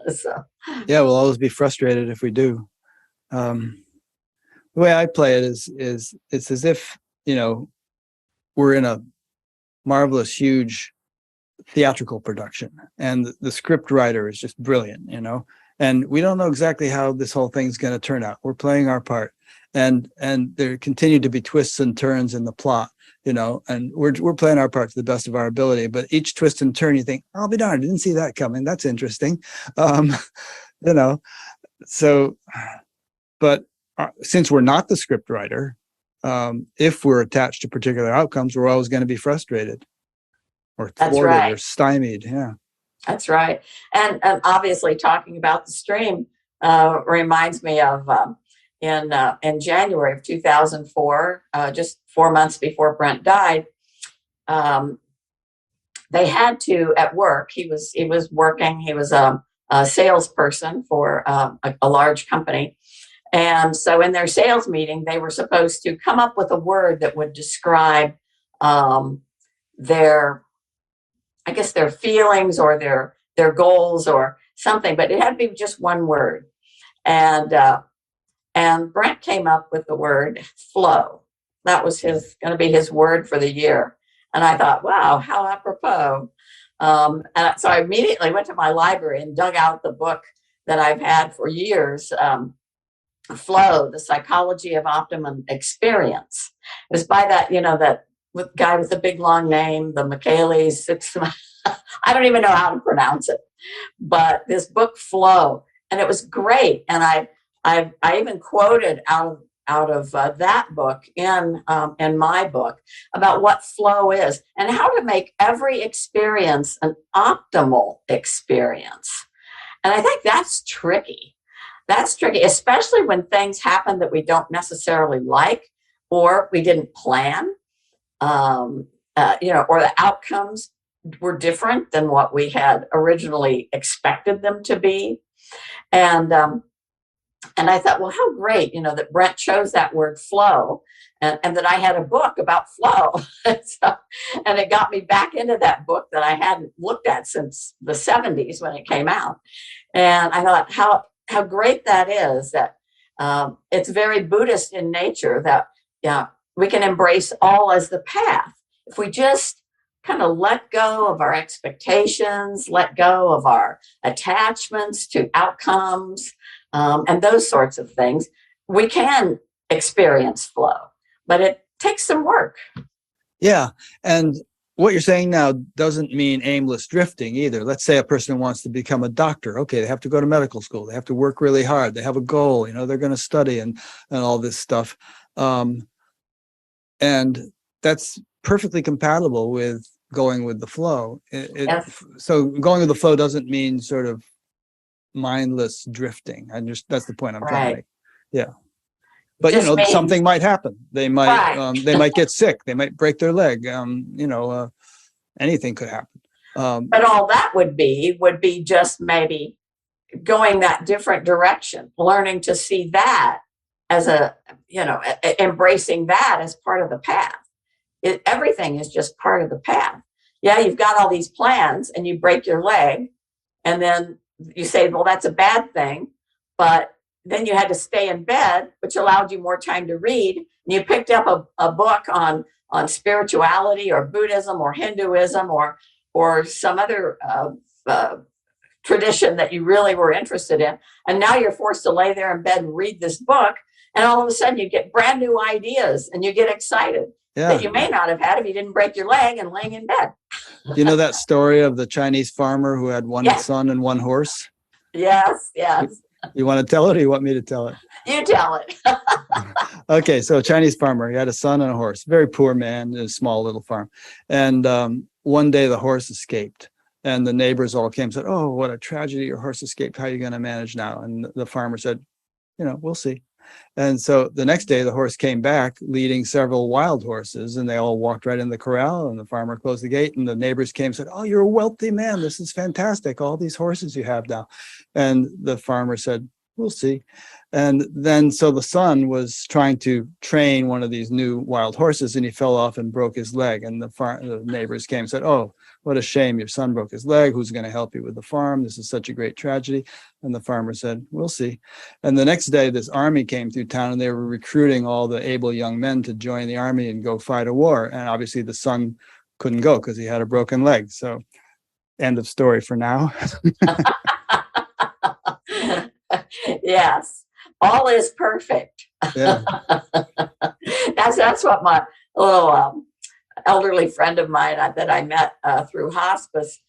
Speaker 2: So.
Speaker 1: Yeah, we'll always be frustrated if we do. The way I play it is it's as if, you know, we're in a marvelous, huge theatrical production, and the script writer is just brilliant, you know, and we don't know exactly how this whole thing's going to turn out. We're playing our part, and there continue to be twists and turns in the plot, you know, and we're playing our part to the best of our ability. But each twist and turn, you think, I'll be darned, I didn't see that coming. That's interesting. You know, so, but since we're not the script writer, if we're attached to particular outcomes, we're always going to be frustrated or thwarted or stymied. Yeah.
Speaker 2: That's right. And obviously talking about the stream reminds me of in January of 2004, just 4 months before Brent died, they had to, at work, he was working, he was a salesperson for a large company. And so in their sales meeting, they were supposed to come up with a word that would describe their, I guess, their feelings or their goals or something, but it had to be just one word. And Brent came up with the word flow. That was going to be his word for the year. And I thought, wow, how apropos. And so I immediately went to my library and dug out the book that I've had for years, Flow, The Psychology of Optimum Experience. It was by that, that guy with the big long name, the Michaelis. I don't even know how to pronounce it, but this book, Flow, and it was great. And I even quoted out of that book in my book about what flow is and how to make every experience an optimal experience. And I think that's tricky. That's tricky, especially when things happen that we don't necessarily like or we didn't plan, or the outcomes were different than what we had originally expected them to be. And I thought, well, how great, that Brent chose that word flow and that I had a book about flow. And it got me back into that book that I hadn't looked at since the 70s when it came out. And I thought how great that is, that it's very Buddhist in nature, that we can embrace all as the path. If we just kind of let go of our expectations, let go of our attachments to outcomes, and those sorts of things, we can experience flow, but it takes some work.
Speaker 1: Yeah. And what you're saying now doesn't mean aimless drifting either. Let's say a person wants to become a doctor. Okay, they have to go to medical school. They have to work really hard. They have a goal, they're going to study and all this stuff. And that's perfectly compatible with going with the flow.
Speaker 2: Yes.
Speaker 1: So going with the flow doesn't mean sort of mindless drifting. That's the point I'm trying to make. Yeah. But something might happen. They might they might get sick. They might break their leg. Anything could happen.
Speaker 2: But all that would be just maybe going that different direction, learning to see that as embracing that as part of the path. Everything is just part of the path. Yeah, you've got all these plans and you break your leg, and then you say, well, that's a bad thing, but then you had to stay in bed, which allowed you more time to read. And you picked up a book on spirituality or Buddhism or Hinduism or some other tradition that you really were interested in. And now you're forced to lay there in bed and read this book. And all of a sudden you get brand new ideas and you get excited that you may not have had if you didn't break your leg and laying in bed.
Speaker 1: You know that story of the Chinese farmer who had one son and one horse?
Speaker 2: Yes.
Speaker 1: You want to tell it or you want me to tell it?
Speaker 2: You tell it.
Speaker 1: Okay, so a Chinese farmer, he had a son and a horse, very poor man, a small little farm. And one day the horse escaped. And the neighbors all came and said, oh, what a tragedy, your horse escaped. How are you going to manage now? And the farmer said, we'll see. And so the next day the horse came back leading several wild horses, and they all walked right in the corral, and the farmer closed the gate, and the neighbors came and said, oh, you're a wealthy man. This is fantastic. All these horses you have now. And the farmer said, we'll see. And then so the son was trying to train one of these new wild horses, and he fell off and broke his leg. And the neighbors came and said, oh, what a shame. Your son broke his leg. Who's going to help you with the farm? This is such a great tragedy. And the farmer said, we'll see. And the next day, this army came through town, and they were recruiting all the able young men to join the army and go fight a war. And obviously the son couldn't go because he had a broken leg. So end of story for now.
Speaker 2: Yes. All is perfect.
Speaker 1: Yeah.
Speaker 2: That's what my little elderly friend of mine that I met through hospice,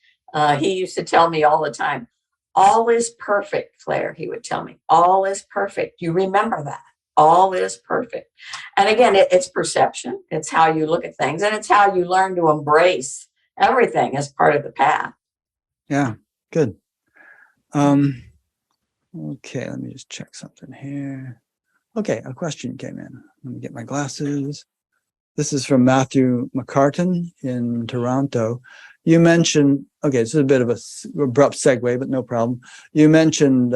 Speaker 2: he used to tell me all the time, all is perfect, Claire, he would tell me, all is perfect. You remember that. All is perfect. And again, it's perception. It's how you look at things, and it's how you learn to embrace everything as part of the path.
Speaker 1: Yeah, good. Okay, let me just check something here. Okay, a question came in. Let me get my glasses. This is from Matthew McCartan in Toronto. You mentioned, okay, this is a bit of a abrupt segue, but no problem. You mentioned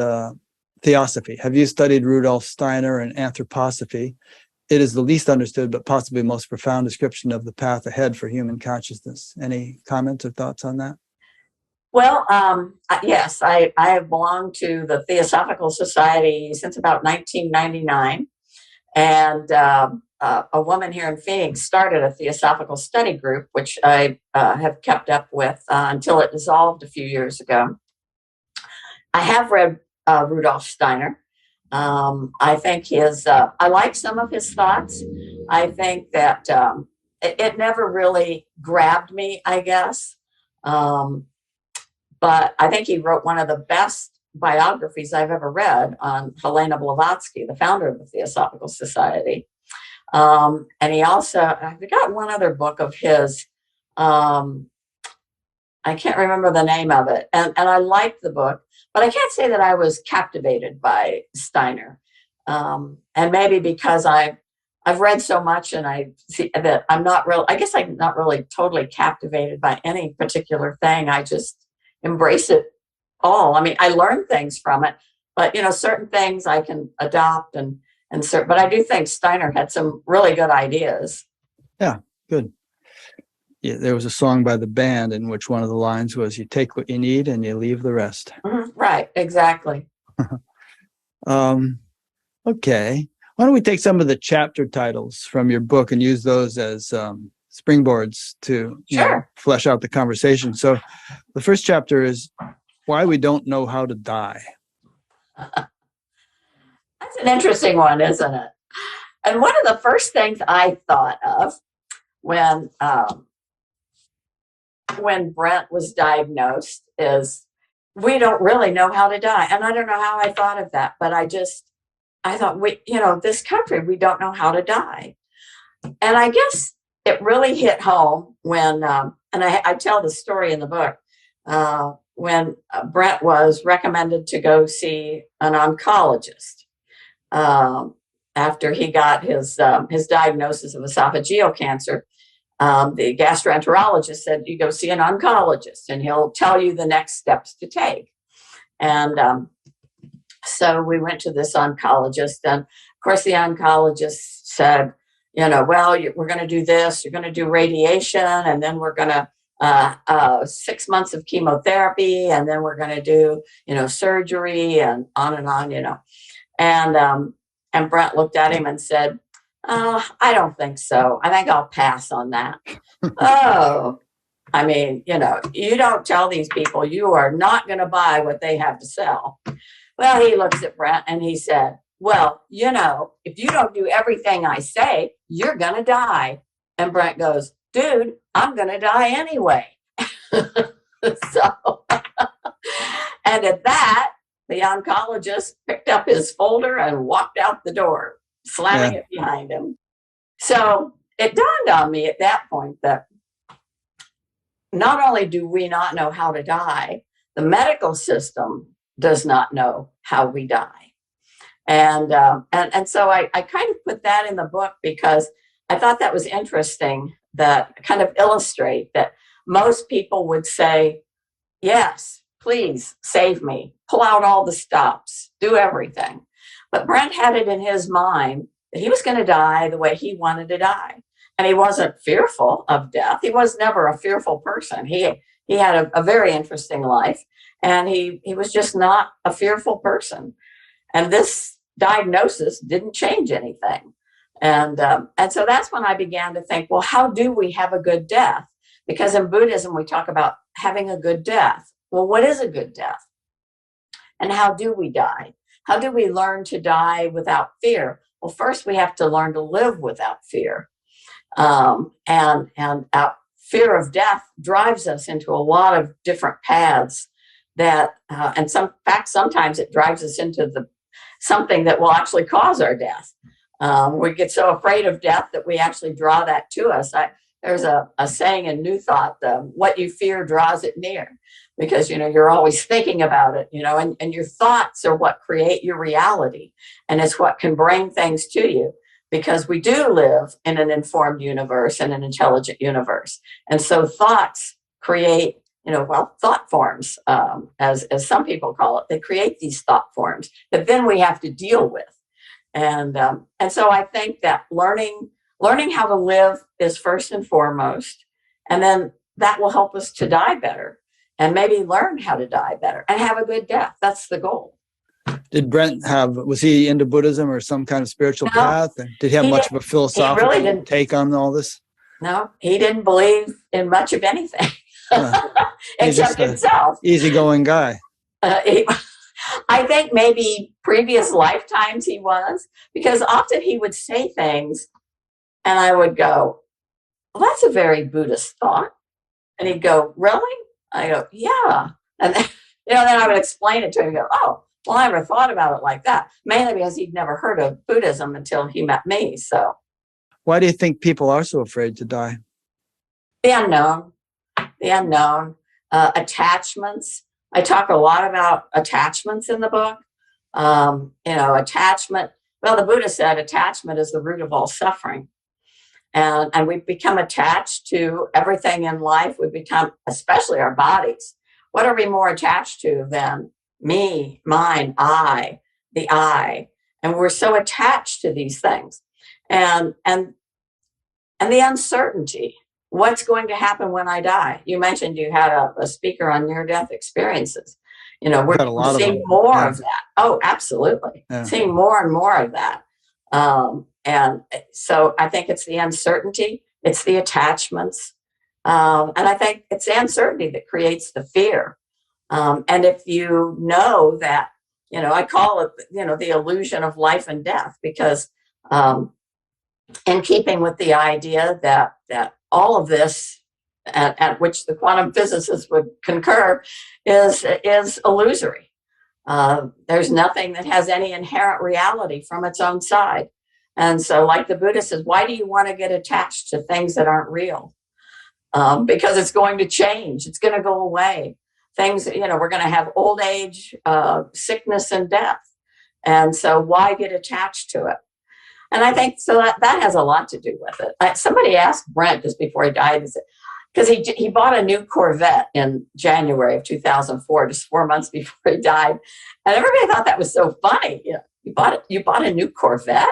Speaker 1: theosophy. Have you studied Rudolf Steiner and anthroposophy? It is the least understood, but possibly most profound description of the path ahead for human consciousness. Any comments or thoughts on that?
Speaker 2: Well, yes, I have belonged to the Theosophical Society since about 1999. And a woman here in Phoenix started a theosophical study group, which I have kept up with until it dissolved a few years ago. I have read Rudolf Steiner. I think I like some of his thoughts. I think that it never really grabbed me, I guess. But I think he wrote one of the best biographies I've ever read on Helena Blavatsky, the founder of the Theosophical Society. And he also, I forgot one other book of his. I can't remember the name of it. And I liked the book, but I can't say that I was captivated by Steiner. And maybe because I've read so much and I see that I'm not really totally captivated by any particular thing. I just embrace it all. I mean, I learn things from it, but certain things I can adopt but I do think Steiner had some really good ideas.
Speaker 1: Yeah, good. Yeah, there was a song by the band in which one of the lines was, "You take what you need and you leave the rest."
Speaker 2: Mm-hmm. Right, exactly.
Speaker 1: Okay. Why don't we take some of the chapter titles from your book and use those as springboards to flesh out the conversation. So the first chapter is Why We Don't Know How to Die.
Speaker 2: That's an interesting one, isn't it? And one of the first things I thought of when Brent was diagnosed is we don't really know how to die. And I don't know how I thought of that, but I thought this country, we don't know how to die. And I guess it really hit home when, and I tell the story in the book, when Brent was recommended to go see an oncologist after he got his diagnosis of esophageal cancer. The gastroenterologist said, "You go see an oncologist and he'll tell you the next steps to take." And so we went to this oncologist, and of course the oncologist said, well, we're going to do this, you're going to do radiation, and then we're going to 6 months of chemotherapy, and then we're going to do, surgery, and on and on, And Brent looked at him and said, "I don't think so. I think I'll pass on that." Oh, I mean, you don't tell these people you are not going to buy what they have to sell. Well, he looks at Brent and he said, "Well, if you don't do everything I say, you're going to die." And Brent goes, "Dude, I'm going to die anyway." So, and at that, the oncologist picked up his folder and walked out the door, slamming it behind him. So it dawned on me at that point that not only do we not know how to die, the medical system does not know how we die. And so I kind of put that in the book because I thought that was interesting, that kind of illustrate that most people would say, "Yes, please save me, pull out all the stops, do everything." But Brent had it in his mind that he was going to die the way he wanted to die. And he wasn't fearful of death. He was never a fearful person. He had a very interesting life, and he was just not a fearful person. And this diagnosis didn't change anything. And so that's when I began to think, well, how do we have a good death? Because in Buddhism, we talk about having a good death. Well, what is a good death? And how do we die? How do we learn to die without fear? Well, first we have to learn to live without fear. And fear of death drives us into a lot of different paths that, and sometimes it drives us into something that will actually cause our death. We get so afraid of death that we actually draw that to us. There's a saying in New Thought, what you fear draws it near, because, you're always thinking about it, and your thoughts are what create your reality. And it's what can bring things to you, because we do live in an informed universe and an intelligent universe. And so thoughts create thought forms, as some people call it. They create these thought forms that then we have to deal with. And so I think that learning how to live is first and foremost, and then that will help us to die better, and maybe learn how to die better and have a good death. That's the goal.
Speaker 1: Did Brent was he into Buddhism or some kind of spiritual path? And did he have much of a philosophical take on all this?
Speaker 2: No, he didn't believe in much of anything except himself.
Speaker 1: Easygoing guy.
Speaker 2: I think maybe previous lifetimes he was, because often he would say things and I would go, well, that's a very Buddhist thought. And he'd go, really? I go, yeah. And then, then I would explain it to him and go, oh, well, I never thought about it like that. Mainly because he'd never heard of Buddhism until he met me. So
Speaker 1: why do you think people are so afraid to die?
Speaker 2: The unknown, attachments. I talk a lot about attachments in the book. Attachment. Well, the Buddha said attachment is the root of all suffering. And we become attached to everything in life. We become, especially our bodies. What are we more attached to than me, mine, the I? And we're so attached to these things. And the uncertainty. What's going to happen when I die? You mentioned you had a speaker on near-death experiences. We're seeing more of that. Oh, absolutely. Yeah. Seeing more and more of that. And so I think it's the uncertainty, it's the attachments. And I think it's the uncertainty that creates the fear. And if you know that, I call it, the illusion of life and death, because in keeping with the idea that all of this, at which the quantum physicists would concur, is illusory. There's nothing that has any inherent reality from its own side. And so, like the Buddha says, why do you want to get attached to things that aren't real? Because it's going to change. It's going to go away. Things, we're going to have old age, sickness, and death. And so why get attached to it? And I think so that has a lot to do with it. Somebody asked Brent just before he died, because he bought a new Corvette in January of 2004, just 4 months before he died. And everybody thought that was so funny. You bought a new Corvette?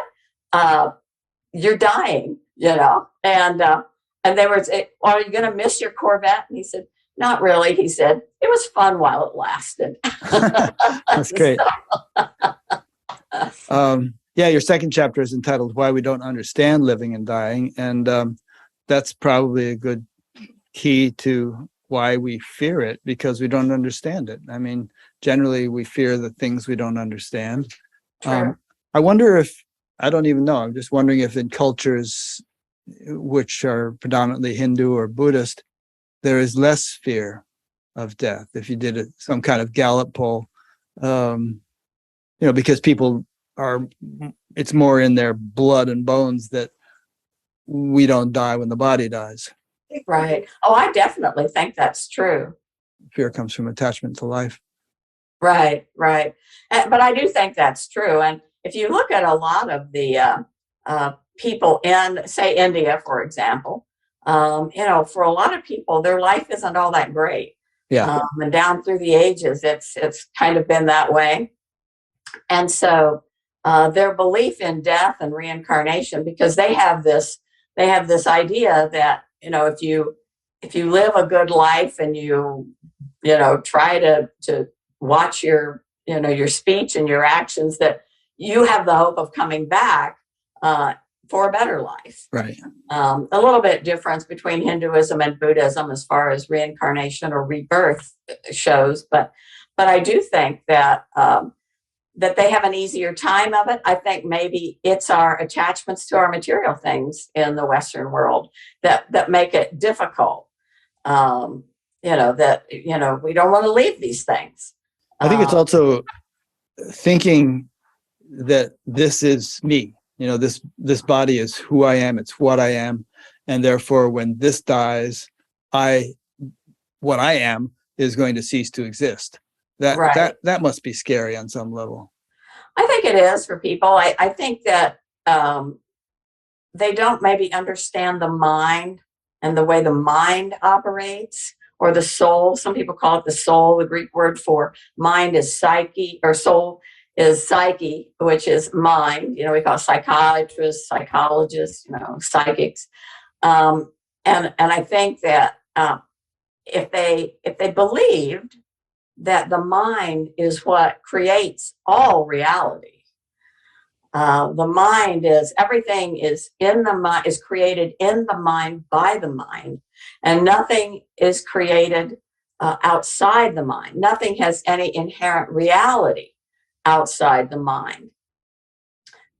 Speaker 2: You're dying, And they were saying, well, are you going to miss your Corvette? And he said, not really. He said, it was fun while it lasted.
Speaker 1: That's great. Your second chapter is entitled Why We Don't Understand Living and Dying. And that's probably a good key to why we fear it, because we don't understand it. I mean, generally we fear the things we don't understand. I wonder if, I don't even know, I'm just wondering if in cultures which are predominantly Hindu or Buddhist, there is less fear of death. If you did some kind of Gallup poll, because people it's more in their blood and bones that we don't die when the body dies.
Speaker 2: Right. Oh, I definitely think that's true.
Speaker 1: Fear comes from attachment to life.
Speaker 2: Right. But I do think that's true. And if you look at a lot of the people in, say, India, for example, for a lot of people, their life isn't all that great.
Speaker 1: Yeah.
Speaker 2: And down through the ages, it's kind of been that way. And so their belief in death and reincarnation, because they have this idea that, if you live a good life and you try to watch your speech and your actions, that you have the hope of coming back for a better life.
Speaker 1: Right.
Speaker 2: A little bit difference between Hinduism and Buddhism as far as reincarnation or rebirth shows, but I do think that that they have an easier time of it. I think maybe it's our attachments to our material things in the Western world that make it difficult. That we don't want to leave these things.
Speaker 1: I think it's also thinking that this is me. This body is who I am. It's what I am, and therefore, when this dies, what I am is going to cease to exist. That must be scary on some level.
Speaker 2: I think it is for people. I think that they don't maybe understand the mind and the way the mind operates, or the soul. Some people call it the soul. The Greek word for mind is psyche, or soul is psyche, which is mind. We call psychiatrists, psychologists, psychics. And I think that if they believed that the mind is what creates all reality, the mind is, everything is in the mind, is created in the mind by the mind, and nothing is created outside the mind. Nothing has any inherent reality outside the mind.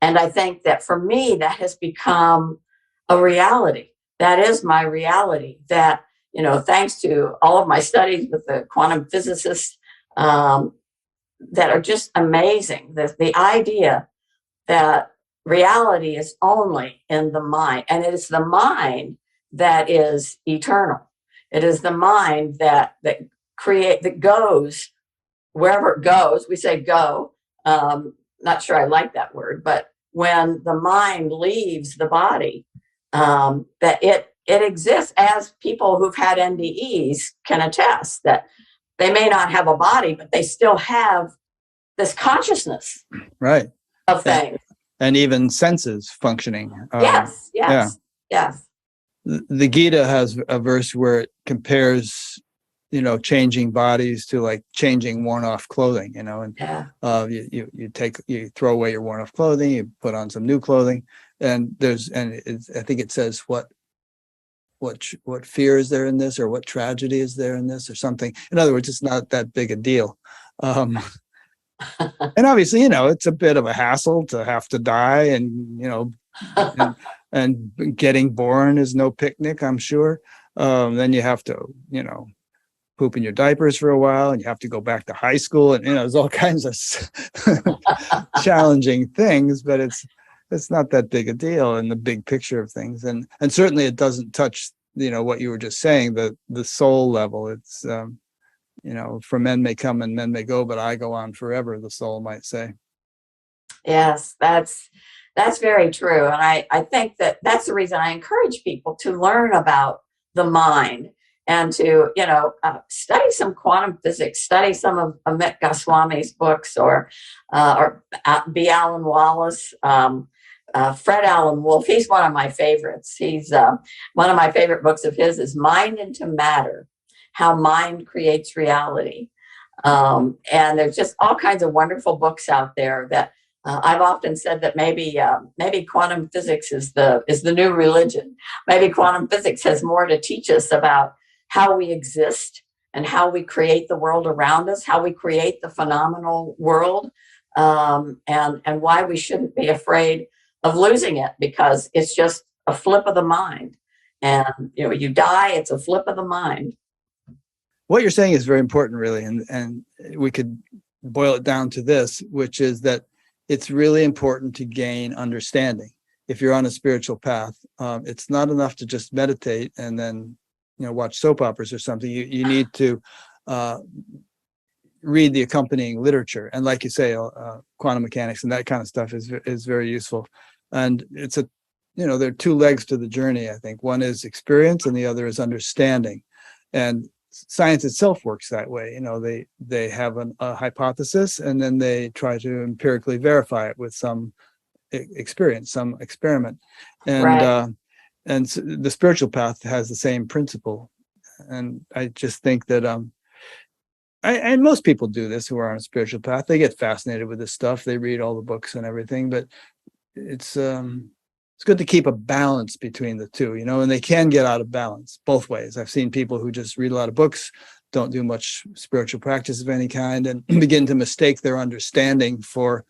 Speaker 2: And I think that for me, that has become a reality. That is my reality. That, thanks to all of my studies with the quantum physicists that are just amazing. The idea that reality is only in the mind, and it is the mind that is eternal. It is the mind that goes wherever it goes. We say go. Not sure I like that word, but when the mind leaves the body, that it exists, as people who've had NDEs can attest, that they may not have a body, but they still have this consciousness,
Speaker 1: right,
Speaker 2: of things,
Speaker 1: and even senses functioning.
Speaker 2: Yes.
Speaker 1: The Gita has a verse where it compares, changing bodies to like changing worn-off clothing. You throw away your worn-off clothing, you put on some new clothing, and I think it says what fear is there in this, or what tragedy is there in this, or something. In other words, it's not that big a deal. And obviously, it's a bit of a hassle to have to die, and and getting born is no picnic, I'm sure. Then you have to, poop in your diapers for a while, and you have to go back to high school, and there's all kinds of challenging things, but it's not that big a deal in the big picture of things, and certainly it doesn't touch what you were just saying, the soul level. It's for men may come and men may go, but I go on forever, the soul might say.
Speaker 2: Yes, that's very true. And I think that's the reason I encourage people to learn about the mind, and to, study some quantum physics, study some of Amit Goswami's books, or B. Alan Wallace, Fred Alan Wolf. He's one of my favorites. He's one of my favorite books of his is Mind into Matter: How Mind Creates Reality. And there's just all kinds of wonderful books out there that I've often said that maybe quantum physics is the new religion. Maybe quantum physics has more to teach us about how we exist and how we create the world around us, how we create the phenomenal world, and why we shouldn't be afraid of losing it, because it's just a flip of the mind. And you die, it's a flip of the mind.
Speaker 1: What you're saying is very important, really, and we could boil it down to this, which is that it's really important to gain understanding. If you're on a spiritual path, it's not enough to just meditate and then watch soap operas or something. You need to read the accompanying literature, and like you say, quantum mechanics and that kind of stuff is very useful. And it's there are two legs to the journey, I think. One is experience, and the other is understanding. And science itself works that way. They have a hypothesis, and then they try to empirically verify it with some experience, some experiment. And
Speaker 2: Right.
Speaker 1: And the spiritual path has the same principle. And I just think that and most people do this who are on a spiritual path. They get fascinated with this stuff. They read all the books and everything, but it's good to keep a balance between the two, and they can get out of balance both ways. I've seen people who just read a lot of books, don't do much spiritual practice of any kind, and begin to mistake their understanding for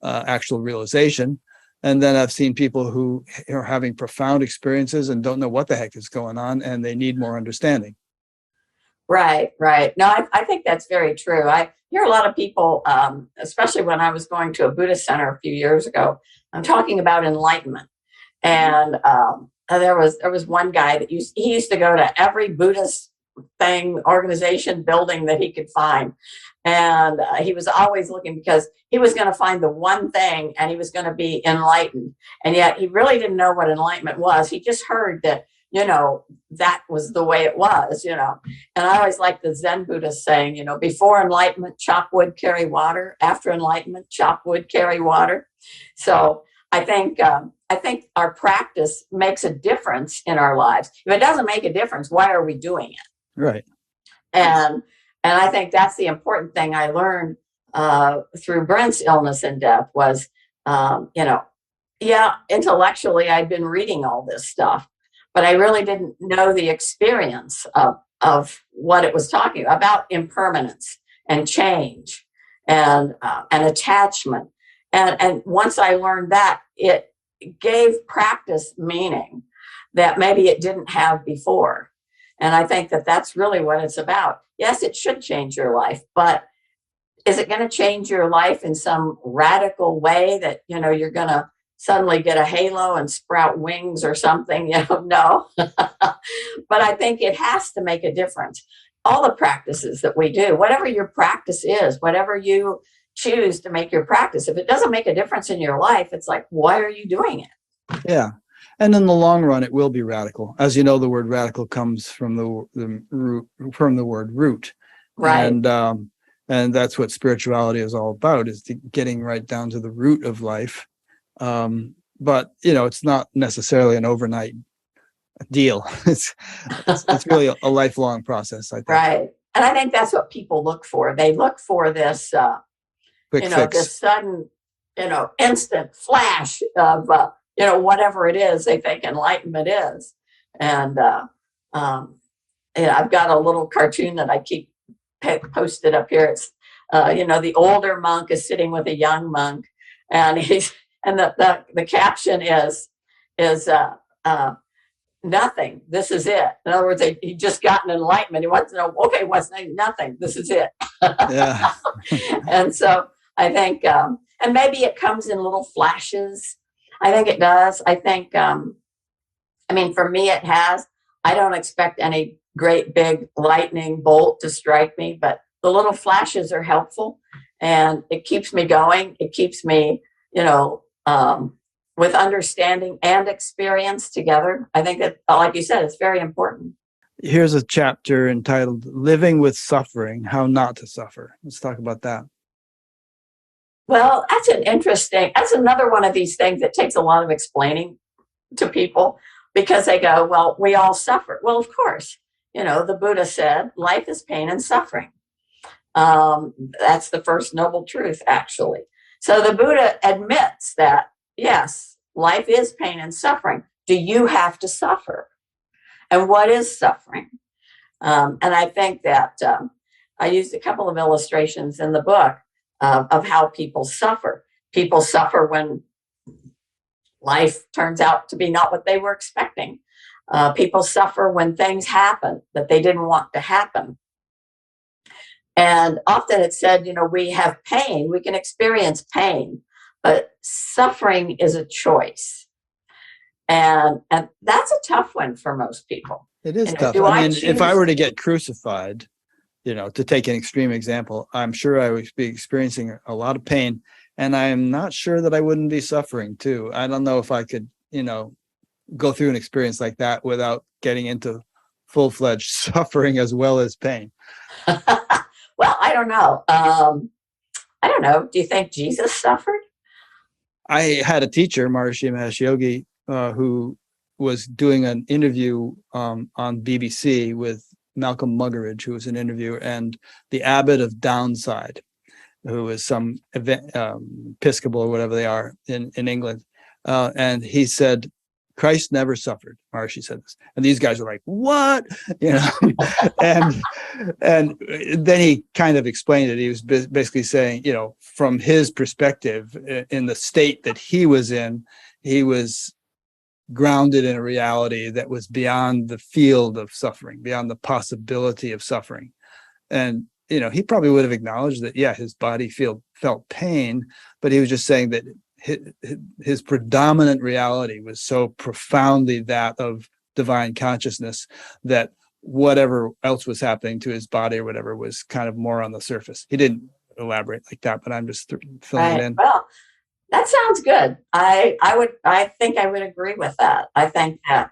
Speaker 1: actual realization. And then I've seen people who are having profound experiences and don't know what the heck is going on, and they need more understanding.
Speaker 2: Right. No, I think that's very true. I hear a lot of people, especially when I was going to a Buddhist center a few years ago, I'm talking about enlightenment. And there was one guy that he used to go to every Buddhist organization, building that he could find. And he was always looking, because he was going to find the one thing and he was going to be enlightened. And yet he really didn't know what enlightenment was. He just heard that that was the way it was, And I always like the Zen Buddhist saying, before enlightenment, chop wood, carry water. After enlightenment, chop wood, carry water. So I think our practice makes a difference in our lives. If it doesn't make a difference, why are we doing it?
Speaker 1: Right.
Speaker 2: And I think that's the important thing I learned through Brent's illness and death was, intellectually I'd been reading all this stuff, but I really didn't know the experience of what it was talking about impermanence and change and attachment. And once I learned that, it gave practice meaning that maybe it didn't have before. And I think that that's really what it's about. Yes, it should change your life, but is it going to change your life in some radical way that, you're going to suddenly get a halo and sprout wings or something? No. But I think it has to make a difference. All the practices that we do, whatever your practice is, whatever you choose to make your practice, if it doesn't make a difference in your life, it's like, why are you doing it?
Speaker 1: Yeah. And in the long run, it will be radical. As you know, the word radical comes from the word root.
Speaker 2: Right.
Speaker 1: And that's what spirituality is all about, is getting right down to the root of life. But, it's not necessarily an overnight deal. It's really a lifelong process, I think.
Speaker 2: Right. And I think that's what people look for. They look for this,
Speaker 1: quick fix.
Speaker 2: This sudden, instant flash of, whatever it is they think enlightenment is. And I've got a little cartoon that I keep posted up here. It's, the older monk is sitting with a young monk, and the caption is nothing. This is it. In other words, he just got an enlightenment. He wants to know, okay, what's nothing? This is it.
Speaker 1: Yeah.
Speaker 2: And so I think, and maybe it comes in little flashes. I think it does. I think, for me, it has. I don't expect any great big lightning bolt to strike me, but the little flashes are helpful, and it keeps me going. It keeps me, with understanding and experience together. I think that, like you said, it's very important.
Speaker 1: Here's a chapter entitled Living with Suffering, How Not to Suffer. Let's talk about that.
Speaker 2: Well, that's another one of these things that takes a lot of explaining to people, because they go, well, we all suffer. Well, of course, the Buddha said, life is pain and suffering. That's the first noble truth, actually. So the Buddha admits that, yes, life is pain and suffering. Do you have to suffer? And what is suffering? And I think that I used a couple of illustrations in the book of how people suffer. People suffer when life turns out to be not what they were expecting. People suffer when things happen that they didn't want to happen. And often it's said, we have pain, we can experience pain, but suffering is a choice. And that's a tough one for most people.
Speaker 1: It is tough. If I were to get crucified, to take an extreme example, I'm sure I would be experiencing a lot of pain, and I'm not sure that I wouldn't be suffering too. I don't know if I could, go through an experience like that without getting into full-fledged suffering as well as pain.
Speaker 2: Well, I don't know. I don't know. Do you think Jesus suffered?
Speaker 1: I had a teacher, Maharishi Mahesh Yogi, who was doing an interview on BBC with Malcolm Muggeridge, who was an interviewer, and the abbot of Downside, who is some Episcopal or whatever they are in England. And he said, Christ never suffered. Maharishi said this. And these guys were like, what? And then he kind of explained it. He was basically saying, from his perspective, in the state that he was in, he was grounded in a reality that was beyond the field of suffering, beyond the possibility of suffering. And, he probably would have acknowledged that, yeah, his body felt pain, but he was just saying that his predominant reality was so profoundly that of divine consciousness that whatever else was happening to his body or whatever was kind of more on the surface. He didn't elaborate like that, but I'm just filling it in.
Speaker 2: Well, that sounds good. I think I would agree with that. I think that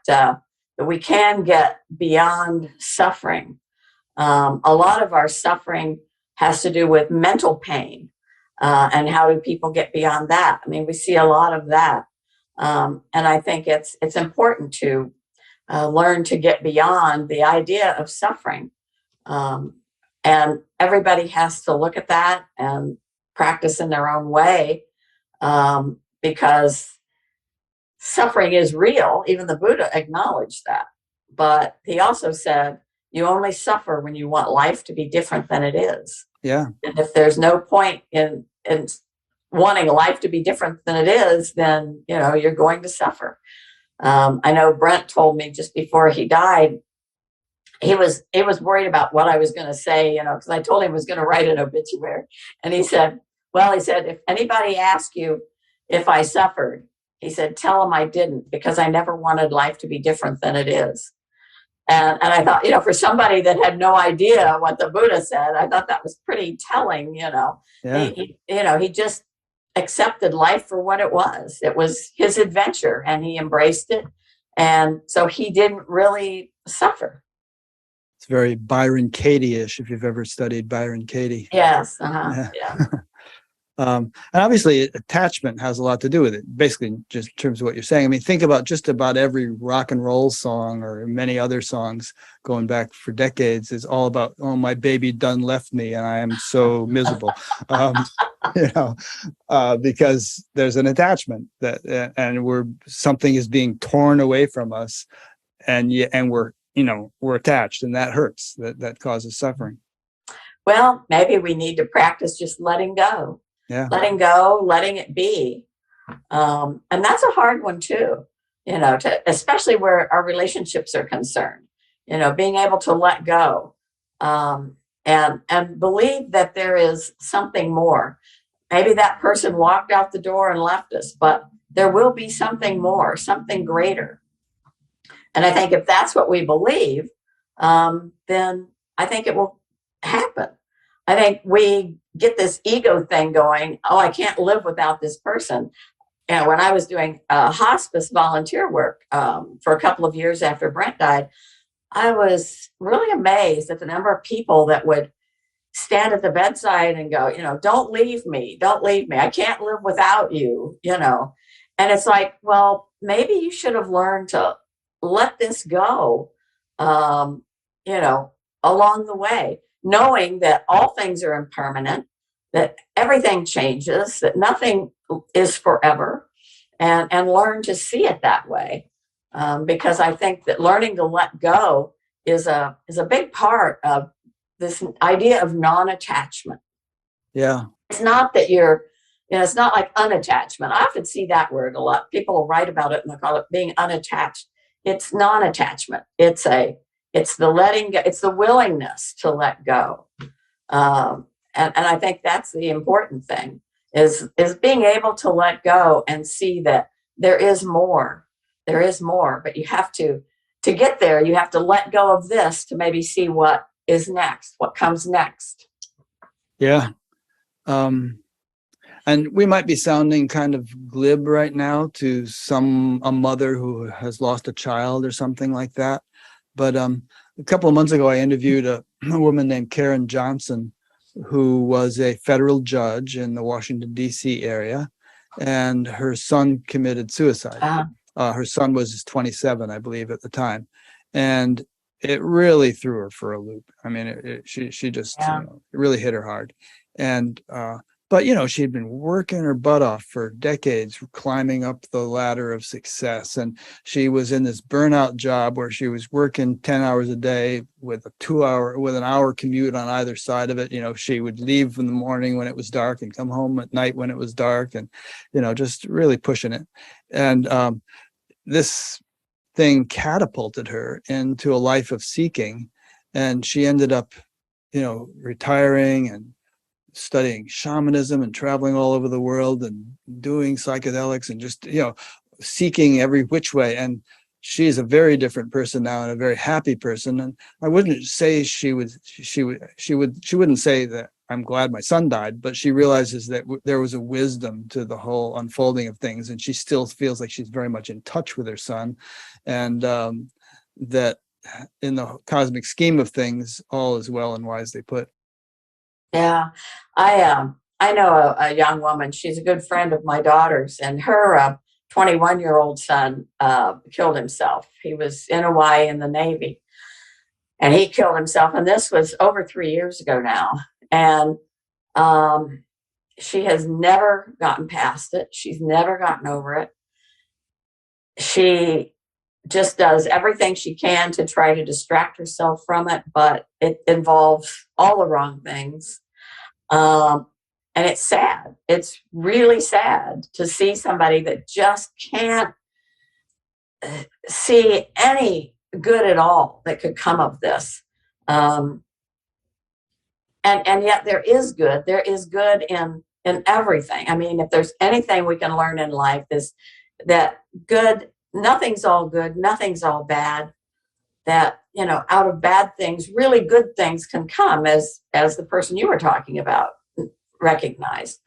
Speaker 2: we can get beyond suffering. A lot of our suffering has to do with mental pain. And how do people get beyond that? I mean, we see a lot of that. And I think it's important to learn to get beyond the idea of suffering. And everybody has to look at that and practice in their own way, because suffering is real. Even the Buddha acknowledged that. But he also said, you only suffer when you want life to be different than it is.
Speaker 1: Yeah.
Speaker 2: And if there's no point in wanting life to be different than it is, then, you're going to suffer. I know Brent told me just before he died, he was worried about what I was going to say, because I told him I was going to write an obituary. And he said, if anybody asks you if I suffered, he said, tell them I didn't, because I never wanted life to be different than it is. And I thought, for somebody that had no idea what the Buddha said, I thought that was pretty telling.
Speaker 1: Yeah.
Speaker 2: He just accepted life for what it was. It was his adventure, and he embraced it. And so he didn't really suffer.
Speaker 1: It's very Byron Katie-ish, if you've ever studied Byron Katie.
Speaker 2: Yes. Yeah.
Speaker 1: And obviously attachment has a lot to do with it, basically, just in terms of what you're saying. I mean, think about just about every rock and roll song or many other songs going back for decades is all about, oh, my baby done left me and I am so miserable. Because there's an attachment that, and something is being torn away from us, and we're attached, and that hurts, that causes suffering.
Speaker 2: Well, maybe we need to practice just letting go.
Speaker 1: Yeah.
Speaker 2: Letting go, letting it be. And that's a hard one too, especially where our relationships are concerned, being able to let go, and believe that there is something more. Maybe that person walked out the door and left us, but there will be something more, something greater. And I think if that's what we believe, then I think it will happen. I think we get this ego thing going. Oh, I can't live without this person. And when I was doing hospice volunteer work for a couple of years after Brent died, I was really amazed at the number of people that would stand at the bedside and go, don't leave me. Don't leave me. I can't live without you, And it's like, well, maybe you should have learned to let this go, along the way, knowing that all things are impermanent, that everything changes, that nothing is forever, and learn to see it that way. Because I think that learning to let go is a big part of this idea of non-attachment.
Speaker 1: Yeah.
Speaker 2: It's not that it's not like unattachment. I often see that word a lot. People will write about it and they call it being unattached. It's non-attachment. It's the letting go. It's the willingness to let go. And I think that's the important thing is being able to let go and see that there is more. There is more, but you have to get there, you have to let go of this to maybe see what is next, what comes next.
Speaker 1: Yeah. And we might be sounding kind of glib right now to a mother who has lost a child or something like that. But a couple of months ago, I interviewed a woman named Karen Johnson, who was a federal judge in the Washington, D.C. area, and her son committed suicide. Her son was 27, I believe, at the time. And it really threw her for a loop. I mean, she just, it really hit her hard. And, but, she had been working her butt off for decades, climbing up the ladder of success. And she was in this burnout job where she was working 10 hours a day with an hour commute on either side of it. She would leave in the morning when it was dark and come home at night when it was dark, and, just really pushing it. And this thing catapulted her into a life of seeking. And she ended up, retiring and studying shamanism and traveling all over the world and doing psychedelics and just, seeking every which way. And she's a very different person now and a very happy person. And I wouldn't say she wouldn't say that I'm glad my son died, but she realizes that there was a wisdom to the whole unfolding of things. And she still feels like she's very much in touch with her son. And that in the cosmic scheme of things, all is well and wisely put.
Speaker 2: Yeah, I know a young woman. She's a good friend of my daughter's, and her 21-year-old son killed himself. He was in Hawaii in the Navy, and he killed himself. And this was over 3 years ago now. And she has never gotten past it. She's never gotten over it. She just does everything she can to try to distract herself from it, but it involves all the wrong things. And it's sad. It's really sad to see somebody that just can't see any good at all that could come of this. And yet there is good. There is good in everything. I mean, if there's anything we can learn in life, is that good, nothing's all good, nothing's all bad. That, out of bad things, really good things can come, as the person you were talking about recognized.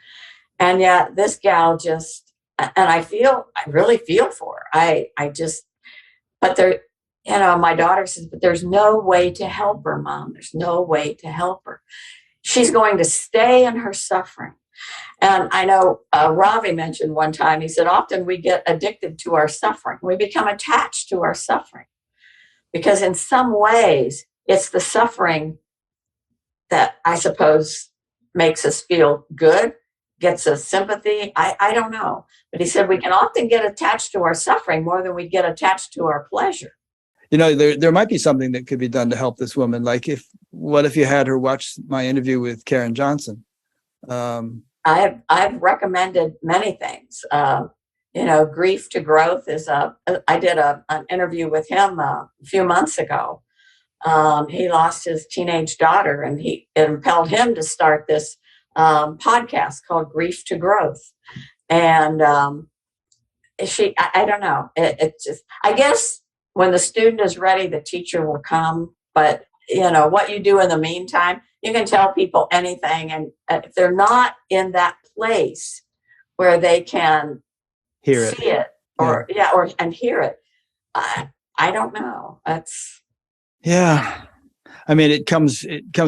Speaker 2: And yet this gal just, and I really feel for her. But there, my daughter says, but there's no way to help her, Mom. There's no way to help her. She's going to stay in her suffering. And I know Ravi mentioned one time, he said, often we get addicted to our suffering. We become attached to our suffering. Because in some ways, it's the suffering that I suppose makes us feel good, gets us sympathy. I don't know. But he said we can often get attached to our suffering more than we get attached to our pleasure.
Speaker 1: There might be something that could be done to help this woman. Like what if you had her watch my interview with Karen Johnson?
Speaker 2: I've recommended many things. Grief to Growth is I did an interview with him a few months ago. He lost his teenage daughter, and it impelled him to start this podcast called Grief to Growth. And I don't know. It's just, I guess when the student is ready, the teacher will come. But what you do in the meantime, you can tell people anything, and if they're not in that place where they can see it or hear it, I don't know.
Speaker 1: Yeah. I mean, it comes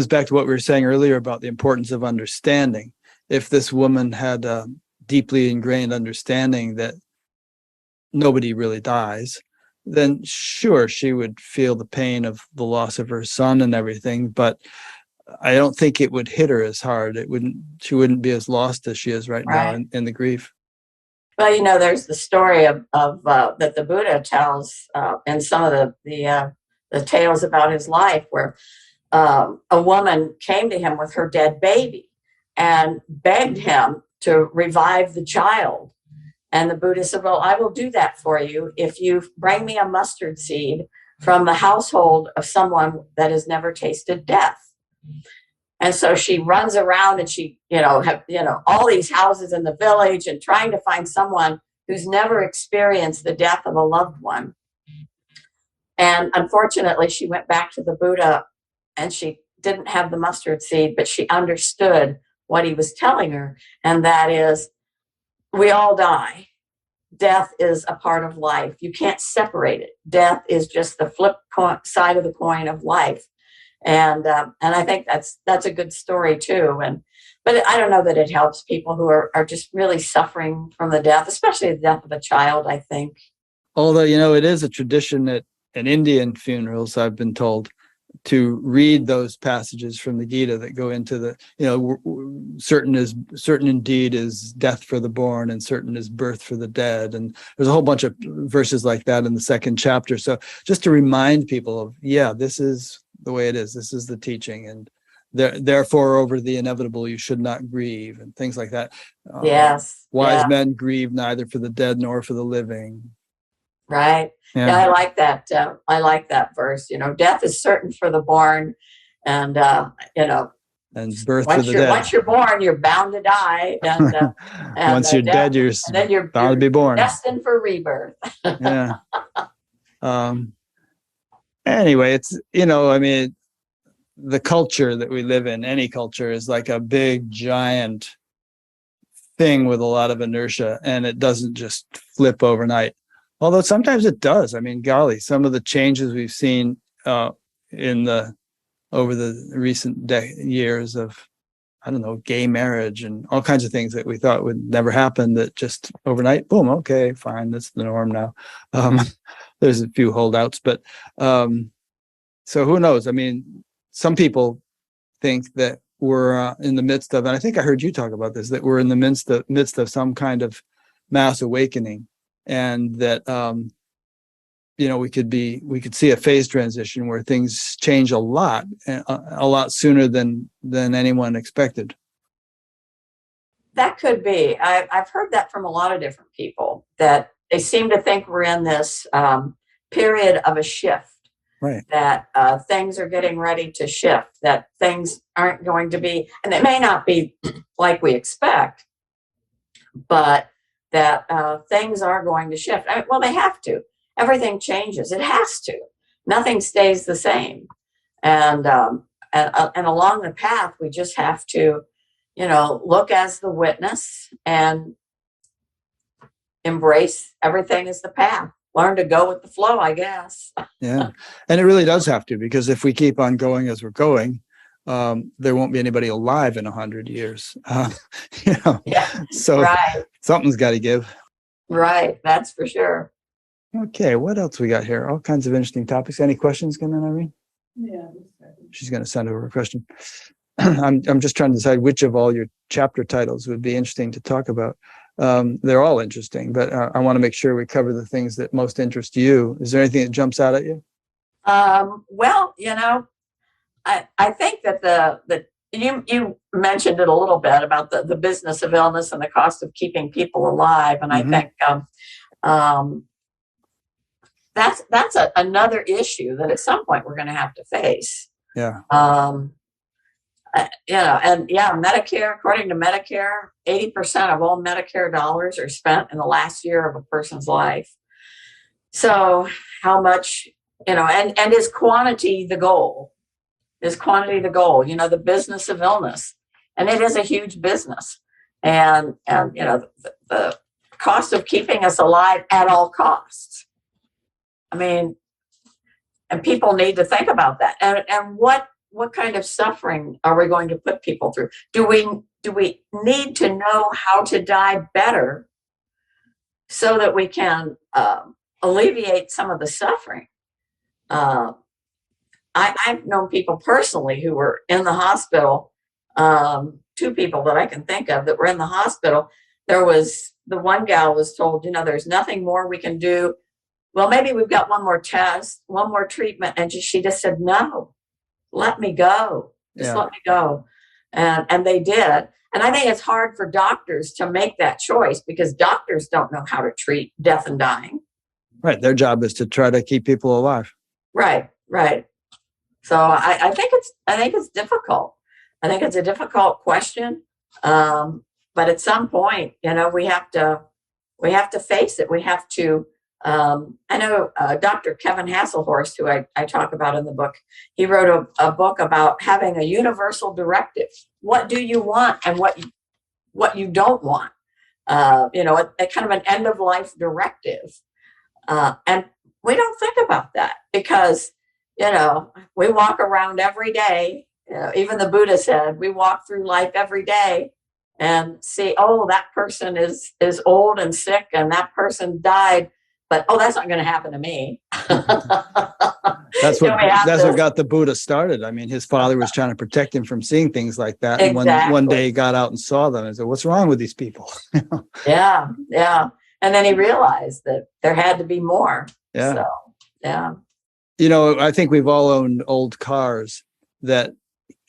Speaker 1: back to what we were saying earlier about the importance of understanding. If this woman had a deeply ingrained understanding that nobody really dies, then sure, she would feel the pain of the loss of her son and everything, but I don't think it would hit her as hard. She wouldn't be as lost as she is right now in the grief.
Speaker 2: Well, there's the story of that the Buddha tells in some of the tales about his life, where a woman came to him with her dead baby and begged him to revive the child. And the Buddha said, well, I will do that for you if you bring me a mustard seed from the household of someone that has never tasted death. And so she runs around and she, all these houses in the village and trying to find someone who's never experienced the death of a loved one. And unfortunately, she went back to the Buddha and she didn't have the mustard seed, but she understood what he was telling her. And that is, we all die. Death is a part of life. You can't separate it. Death is just the flip side of the coin of life. And I think that's a good story too. But I don't know that it helps people who are just really suffering from the death, especially the death of a child, I think.
Speaker 1: Although, it is a tradition at Indian funerals, I've been told, to read those passages from the Gita that go into the, certain indeed is death for the born and certain is birth for the dead. And there's a whole bunch of verses like that in the second chapter. So just to remind people of, this is the way it is. This is the teaching. And therefore, over the inevitable, you should not grieve and things like that.
Speaker 2: Yes.
Speaker 1: Wise men grieve neither for the dead nor for the living.
Speaker 2: Right. Yeah, I like that. I like that verse. Death is certain for the born, and
Speaker 1: and birth for the dead.
Speaker 2: Once you're born, you're bound to die, and
Speaker 1: once you're dead, you're bound to be born.
Speaker 2: Destined for rebirth.
Speaker 1: Yeah. Anyway, it's the culture that we live in, any culture, is like a big giant thing with a lot of inertia, and it doesn't just flip overnight. Although sometimes it does. I mean, golly, some of the changes we've seen over the recent years of, I don't know, gay marriage and all kinds of things that we thought would never happen, that just overnight, boom, okay, fine, that's the norm now. There's a few holdouts, but so who knows? I mean, some people think that we're in the midst of, and I think I heard you talk about this, that we're in the midst of some kind of mass awakening, and that we could see a phase transition where things change a lot sooner than anyone expected.
Speaker 2: That could be. I've heard that from a lot of different people, that they seem to think we're in this period of a shift.
Speaker 1: Right.
Speaker 2: That things are getting ready to shift, that things aren't going to be, and they may not be like we expect, but that things are going to shift. Well, they have to. Everything changes. It has to. Nothing stays the same. And along the path, we just have to, look as the witness and embrace everything as the path. Learn to go with the flow, I guess.
Speaker 1: Yeah. And it really does have to, because if we keep on going as we're going, there won't be anybody alive in 100 years.
Speaker 2: Yeah,
Speaker 1: so
Speaker 2: right.
Speaker 1: Something's got to give.
Speaker 2: Right. That's for sure.
Speaker 1: Okay. What else we got here? All kinds of interesting topics. Any questions coming in, Irene?
Speaker 3: Yeah.
Speaker 1: She's going to send over a question. I'm just trying to decide which of all your chapter titles would be interesting to talk about. They're all interesting, but I want to make sure we cover the things that most interest you. Is there anything that jumps out at you?
Speaker 2: Well, I think that you mentioned it a little bit about the business of illness and the cost of keeping people alive, and I think that's another issue that at some point we're going to have to face.
Speaker 1: Yeah.
Speaker 2: Medicare, according to Medicare, 80% of all Medicare dollars are spent in the last year of a person's life. So how much, and is quantity the goal? Is quantity the goal? The business of illness, and it is a huge business, and the cost of keeping us alive at all costs. I mean, and people need to think about that. And what kind of suffering are we going to put people through? Do we need to know how to die better so that we can alleviate some of the suffering? I've known people personally who were in the hospital. 2 people that I can think of that were in the hospital. There was the one gal was told, there's nothing more we can do. Well, maybe we've got one more test, one more treatment, and she just said, no. Let me go. Just let me go. And they did. And I think it's hard for doctors to make that choice, because doctors don't know how to treat death and dying.
Speaker 1: Right. Their job is to try to keep people alive.
Speaker 2: Right. So I think it's difficult. I think it's a difficult question. But at some point, we have to face it. We have to. I know Dr. Kevin Hasselhorst, who I talk about in the book, he wrote a book about having a universal directive. What do you want and what you don't want? A kind of an end of life directive. And we don't think about that, because, we walk around every day. Even the Buddha said, we walk through life every day and see, oh, that person is old and sick and that person died. But, that's not going to happen to me.
Speaker 1: That's what got the Buddha started. I mean, his father was trying to protect him from seeing things like that.
Speaker 2: Exactly.
Speaker 1: And one day he got out and saw them and said, what's wrong with these people?
Speaker 2: Yeah. And then he realized that there had to be more.
Speaker 1: Yeah.
Speaker 2: So, yeah.
Speaker 1: I think we've all owned old cars that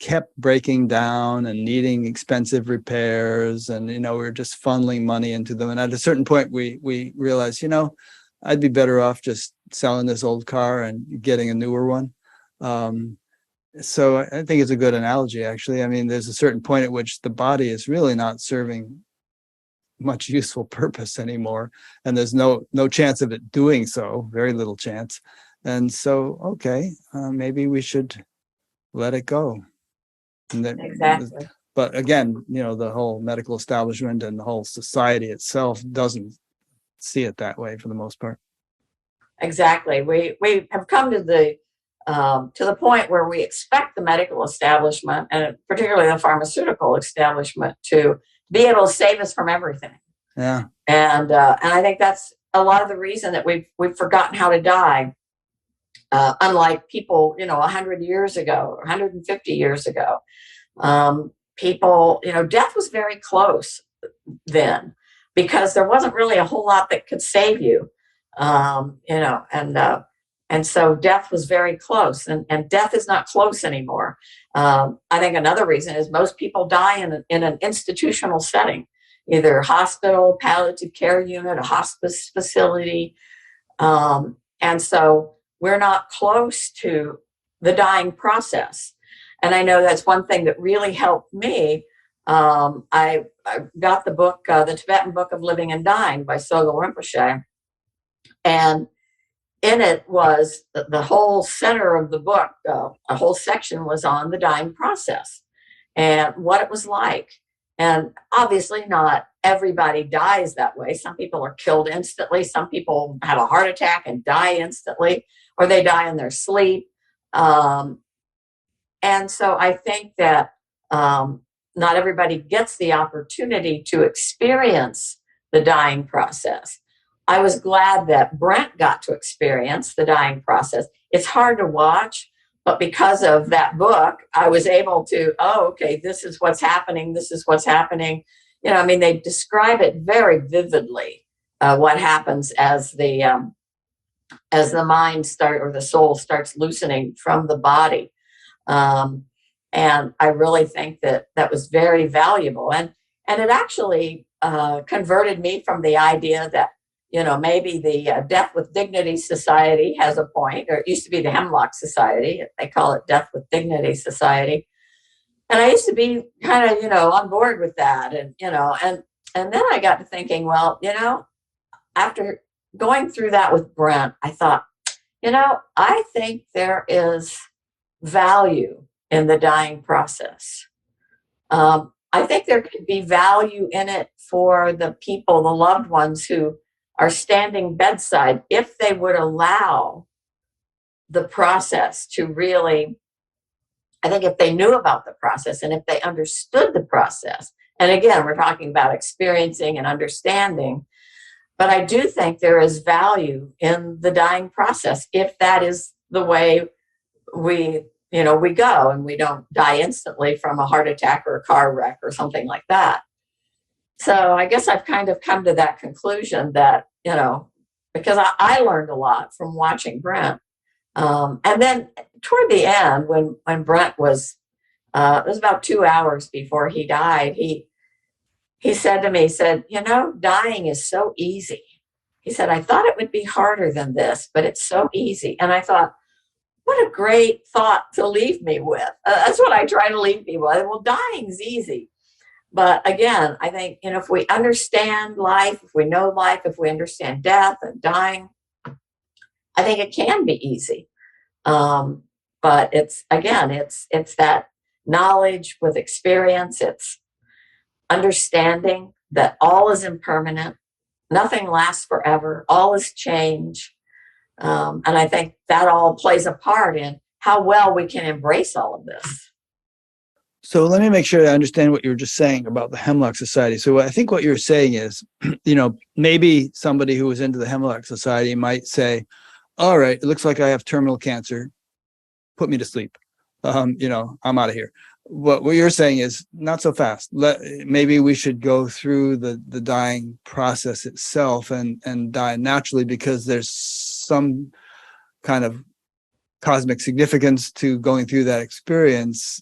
Speaker 1: kept breaking down and needing expensive repairs. And, we were just funneling money into them. And at a certain point, we realized, I'd be better off just selling this old car and getting a newer one. So I think it's a good analogy, actually. I mean, there's a certain point at which the body is really not serving much useful purpose anymore. And there's no chance of it doing so, very little chance. And so, maybe we should let it go.
Speaker 2: Exactly.
Speaker 1: But again, the whole medical establishment and the whole society itself doesn't see it that way for the most part.
Speaker 2: Exactly. We have come to the point where we expect the medical establishment, and particularly the pharmaceutical establishment, to be able to save us from everything.
Speaker 1: Yeah.
Speaker 2: And I think that's a lot of the reason that we've forgotten how to die. Unlike people, 100 years ago or 150 years ago, people, death was very close then, because there wasn't really a whole lot that could save you, and so death was very close, and death is not close anymore. I think another reason is most people die in an institutional setting, either hospital, palliative care unit, a hospice facility, and so we're not close to the dying process. And I know that's one thing that really helped me. I got the book, the Tibetan Book of Living and Dying by Sogyal Rinpoche. And in it was the whole center of the book, a whole section was on the dying process and what it was like. And obviously not everybody dies that way. Some people are killed instantly. Some people have a heart attack and die instantly, or they die in their sleep. And so I think that not everybody gets the opportunity to experience the dying process. I was glad that Brent got to experience the dying process. It's hard to watch, but because of that book, I was able to, okay, this is what's happening. This is what's happening. They describe it very vividly, what happens as the mind or the soul starts loosening from the body. And I really think that was very valuable. And it actually converted me from the idea that, maybe the Death with Dignity Society has a point, or it used to be the Hemlock Society. They call it Death with Dignity Society. And I used to be kind of, on board with that. And then I got to thinking, well, after going through that with Brent, I thought, I think there is value in the dying process. I think there could be value in it for the people, the loved ones who are standing bedside, if they would allow the process to really, I think if they knew about the process and if they understood the process, and again, we're talking about experiencing and understanding, but I do think there is value in the dying process if that is the way we go, and we don't die instantly from a heart attack or a car wreck or something like that. So I guess I've kind of come to that conclusion that, because I learned a lot from watching Brent. And then toward the end, when Brent was, it was about 2 hours before he died, he said to me, dying is so easy. He said, I thought it would be harder than this, but it's so easy. And I thought, what a great thought to leave me with. That's what I try to leave people with. Well, dying's easy. But again, I think, if we understand life, if we know life, if we understand death and dying, I think it can be easy. But it's that knowledge with experience. It's understanding that all is impermanent. Nothing lasts forever. All is change. And I think that all plays a part in how well we can embrace all of this.
Speaker 1: So let me make sure I understand what you were just saying about the Hemlock Society. So I think what you're saying is, maybe somebody who was into the Hemlock Society might say, all right, it looks like I have terminal cancer. Put me to sleep. I'm out of here. What you're saying is not so fast. Maybe we should go through the dying process itself and die naturally, because there's some kind of cosmic significance to going through that experience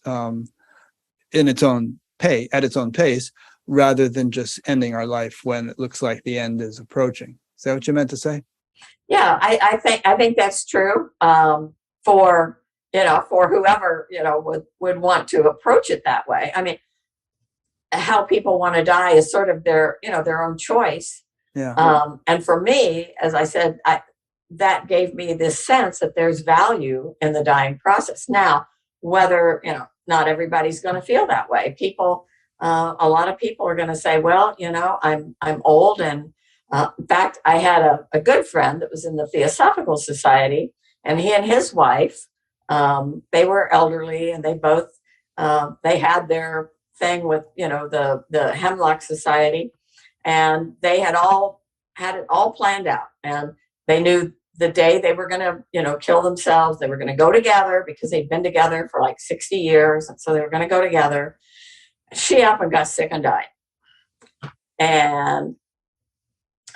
Speaker 1: at its own pace, rather than just ending our life when it looks like the end is approaching. Is that what you meant to say?
Speaker 2: Yeah, I think that's true. For whoever would want to approach it that way. I mean, how people want to die is sort of their own choice.
Speaker 1: Yeah.
Speaker 2: And for me, as I said, that gave me this sense that there's value in the dying process. Now, whether not everybody's going to feel that way. A lot of people are going to say, well, I'm old and In fact, I had a good friend that was in the Theosophical Society, and he and his wife, they were elderly, and they both they had their thing with the Hemlock Society, and they had it all planned out, and they knew the day they were going to kill themselves. They were going to go together because they'd been together for like 60 years, and so they were going to go together. She up and got sick and died, and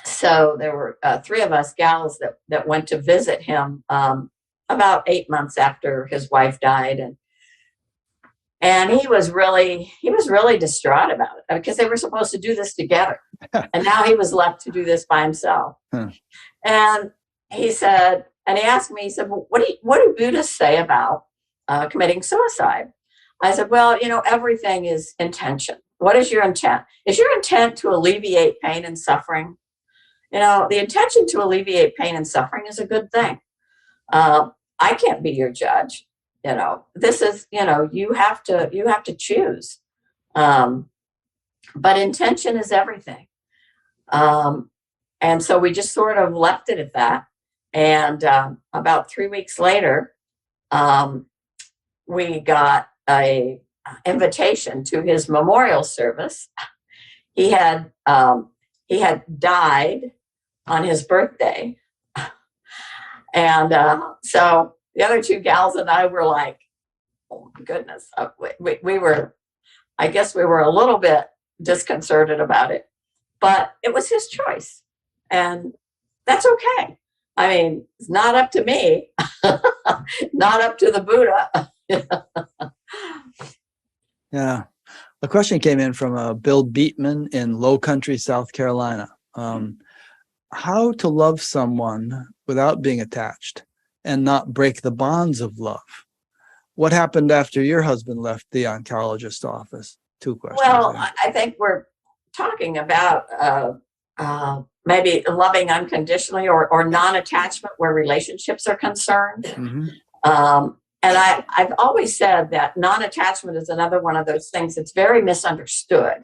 Speaker 2: so there were three of us gals that went to visit him about 8 months after his wife died, and he was really distraught about it because they were supposed to do this together, and now he was left to do this by himself. And he said, and he asked me, he said, well, what do Buddhists say about committing suicide? I said, well, everything is intention. What is your intent? Is your intent to alleviate pain and suffering? The intention to alleviate pain and suffering is a good thing. I can't be your judge. This is, you have to choose. But intention is everything. And so we just sort of left it at that. And about 3 weeks later, we got a invitation to his memorial service. He had died on his birthday. And so the other two gals and I were like, oh my goodness. We were, I guess we were a little bit disconcerted about it, but it was his choice. And that's okay. I mean, it's not up to me, not up to the Buddha.
Speaker 1: Yeah. A question came in from Bill Beatman in Low Country, South Carolina. How to love someone without being attached and not break the bonds of love. What happened after your husband left the oncologist office? 2 questions.
Speaker 2: Well, I think we're talking about maybe loving unconditionally or non-attachment where relationships are concerned.
Speaker 1: Mm-hmm.
Speaker 2: And I've always said that non-attachment is another one of those things that's very misunderstood.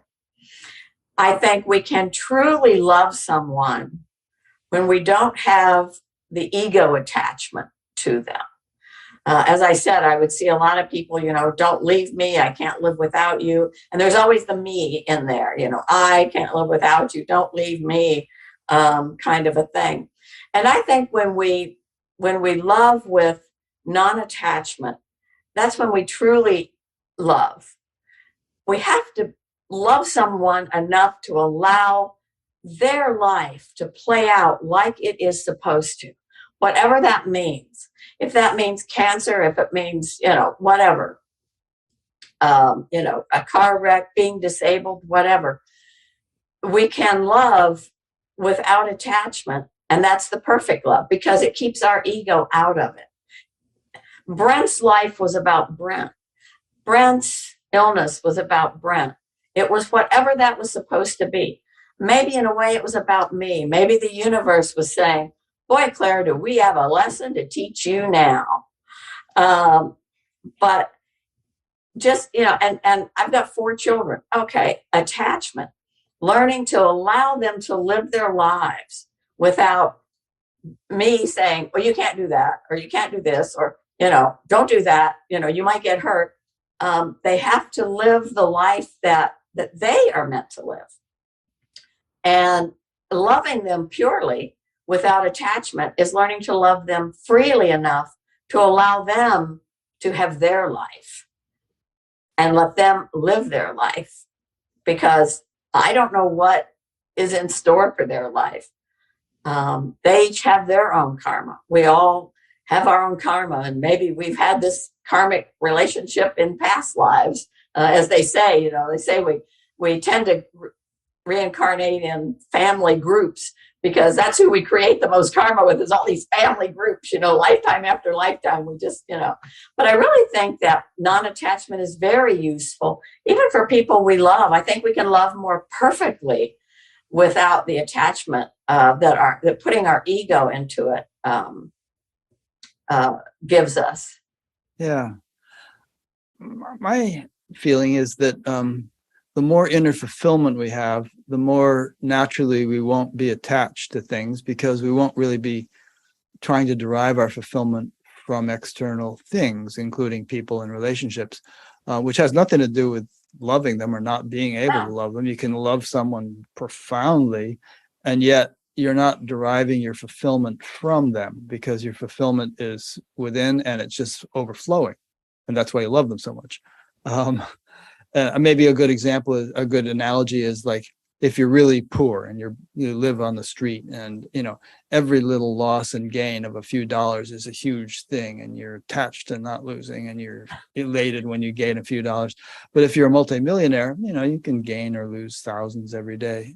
Speaker 2: I think we can truly love someone when we don't have the ego attachment to them. As I said, I would see a lot of people, don't leave me, I can't live without you. And there's always the me in there, I can't live without you, don't leave me, kind of a thing. And I think when we love with non-attachment, that's when we truly love. We have to love someone enough to allow their life to play out like it is supposed to, whatever that means. If that means cancer, if it means, whatever, a car wreck, being disabled, whatever, we can love without attachment. And that's the perfect love because it keeps our ego out of it. Brent's life was about Brent. Brent's illness was about Brent. It was whatever that was supposed to be. Maybe in a way it was about me. Maybe the universe was saying, boy, Claire, do we have a lesson to teach you now? But just, and I've got 4 children. Okay, attachment, learning to allow them to live their lives without me saying, well, you can't do that, or you can't do this, or, don't do that, you might get hurt. They have to live the life that they are meant to live. And loving them purely without attachment is learning to love them freely enough to allow them to have their life and let them live their life, because I don't know what is in store for their life. They each have their own karma. We all have our own karma, and maybe we've had this karmic relationship in past lives. As they say, they say we tend to reincarnate in family groups because that's who we create the most karma with, is all these family groups, lifetime after lifetime. We just, but I really think that non-attachment is very useful, even for people we love. I think we can love more perfectly without the attachment that putting our ego into it gives us.
Speaker 1: Yeah. My feeling is that the more inner fulfillment we have, the more naturally we won't be attached to things, because we won't really be trying to derive our fulfillment from external things, including people and relationships, which has nothing to do with loving them or not being able to love them. You can love someone profoundly, and yet you're not deriving your fulfillment from them, because your fulfillment is within and it's just overflowing. And that's why you love them so much. Maybe a good example, a good analogy is like, if you're really poor and you live on the street, and every little loss and gain of a few dollars is a huge thing, and you're attached to not losing, and you're elated when you gain a few dollars. But if you're a multimillionaire, you can gain or lose thousands every day.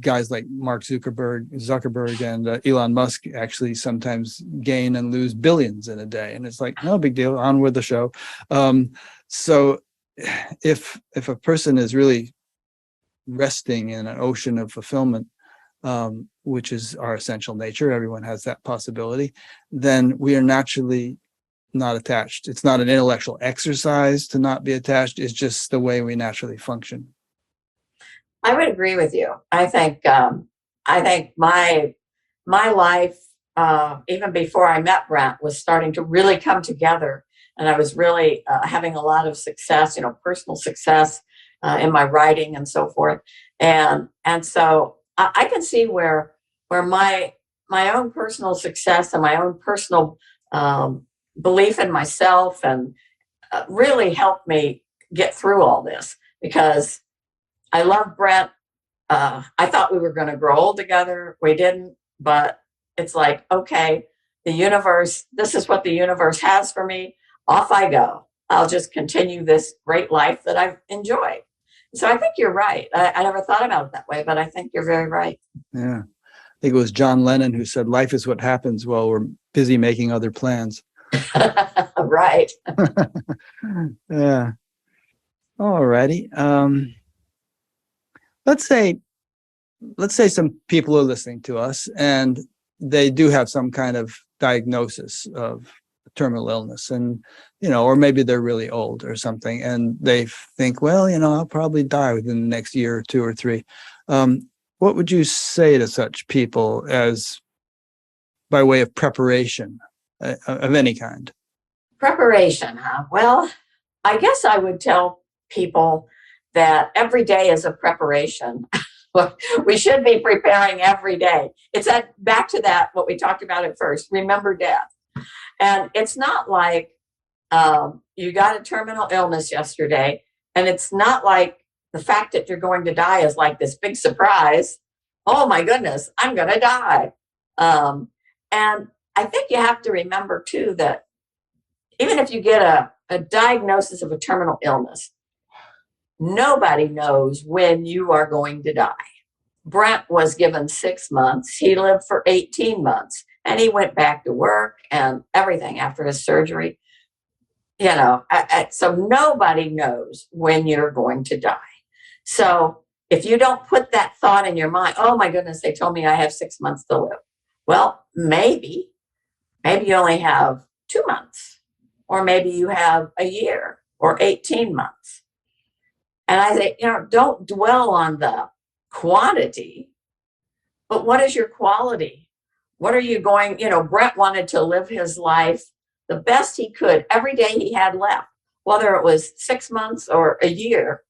Speaker 1: Guys like Mark Zuckerberg and Elon Musk actually sometimes gain and lose billions in a day, and it's like, no big deal, on with the show. So if a person is really resting in an ocean of fulfillment, which is our essential nature, everyone has that possibility, then we are naturally not attached. It's not an intellectual exercise to not be attached. It's just the way we naturally function.
Speaker 2: I would agree with you. I think my life, even before I met Brent, was starting to really come together, and I was really having a lot of success, personal success in my writing and so forth, and so I can see where my own personal success and my own personal belief in myself and really helped me get through all this, because I love Brent. I thought we were going to grow old together. We didn't, but it's like, okay, the universe, this is what the universe has for me. Off I go. I'll just continue this great life that I've enjoyed. So I think you're right. I never thought about it that way, but I think you're very right.
Speaker 1: Yeah. I think it was John Lennon who said, life is what happens while we're busy making other plans.
Speaker 2: Right.
Speaker 1: Yeah. All righty. Let's say some people are listening to us and they do have some kind of diagnosis of terminal illness, and or maybe they're really old or something, and they think, well, I'll probably die within the next year or two or three. What would you say to such people as by way of preparation of any kind?
Speaker 2: Preparation, huh? Well, I guess I would tell people that every day is a preparation. We should be preparing every day. It's back to that, what we talked about at first, remember death. And it's not like you got a terminal illness yesterday, and it's not like the fact that you're going to die is like this big surprise. Oh my goodness, I'm going to die. And I think you have to remember too that even if you get a diagnosis of a terminal illness, nobody knows when you are going to die. Brent was given 6 months. He lived for 18 months, and he went back to work and everything after his surgery. So nobody knows when you're going to die. So if you don't put that thought in your mind, oh my goodness, they told me I have 6 months to live. Well, maybe you only have 2 months, or maybe you have a year or 18 months. And I say, don't dwell on the quantity, but what is your quality? What are you going, Brent wanted to live his life the best he could every day he had left, whether it was 6 months or a year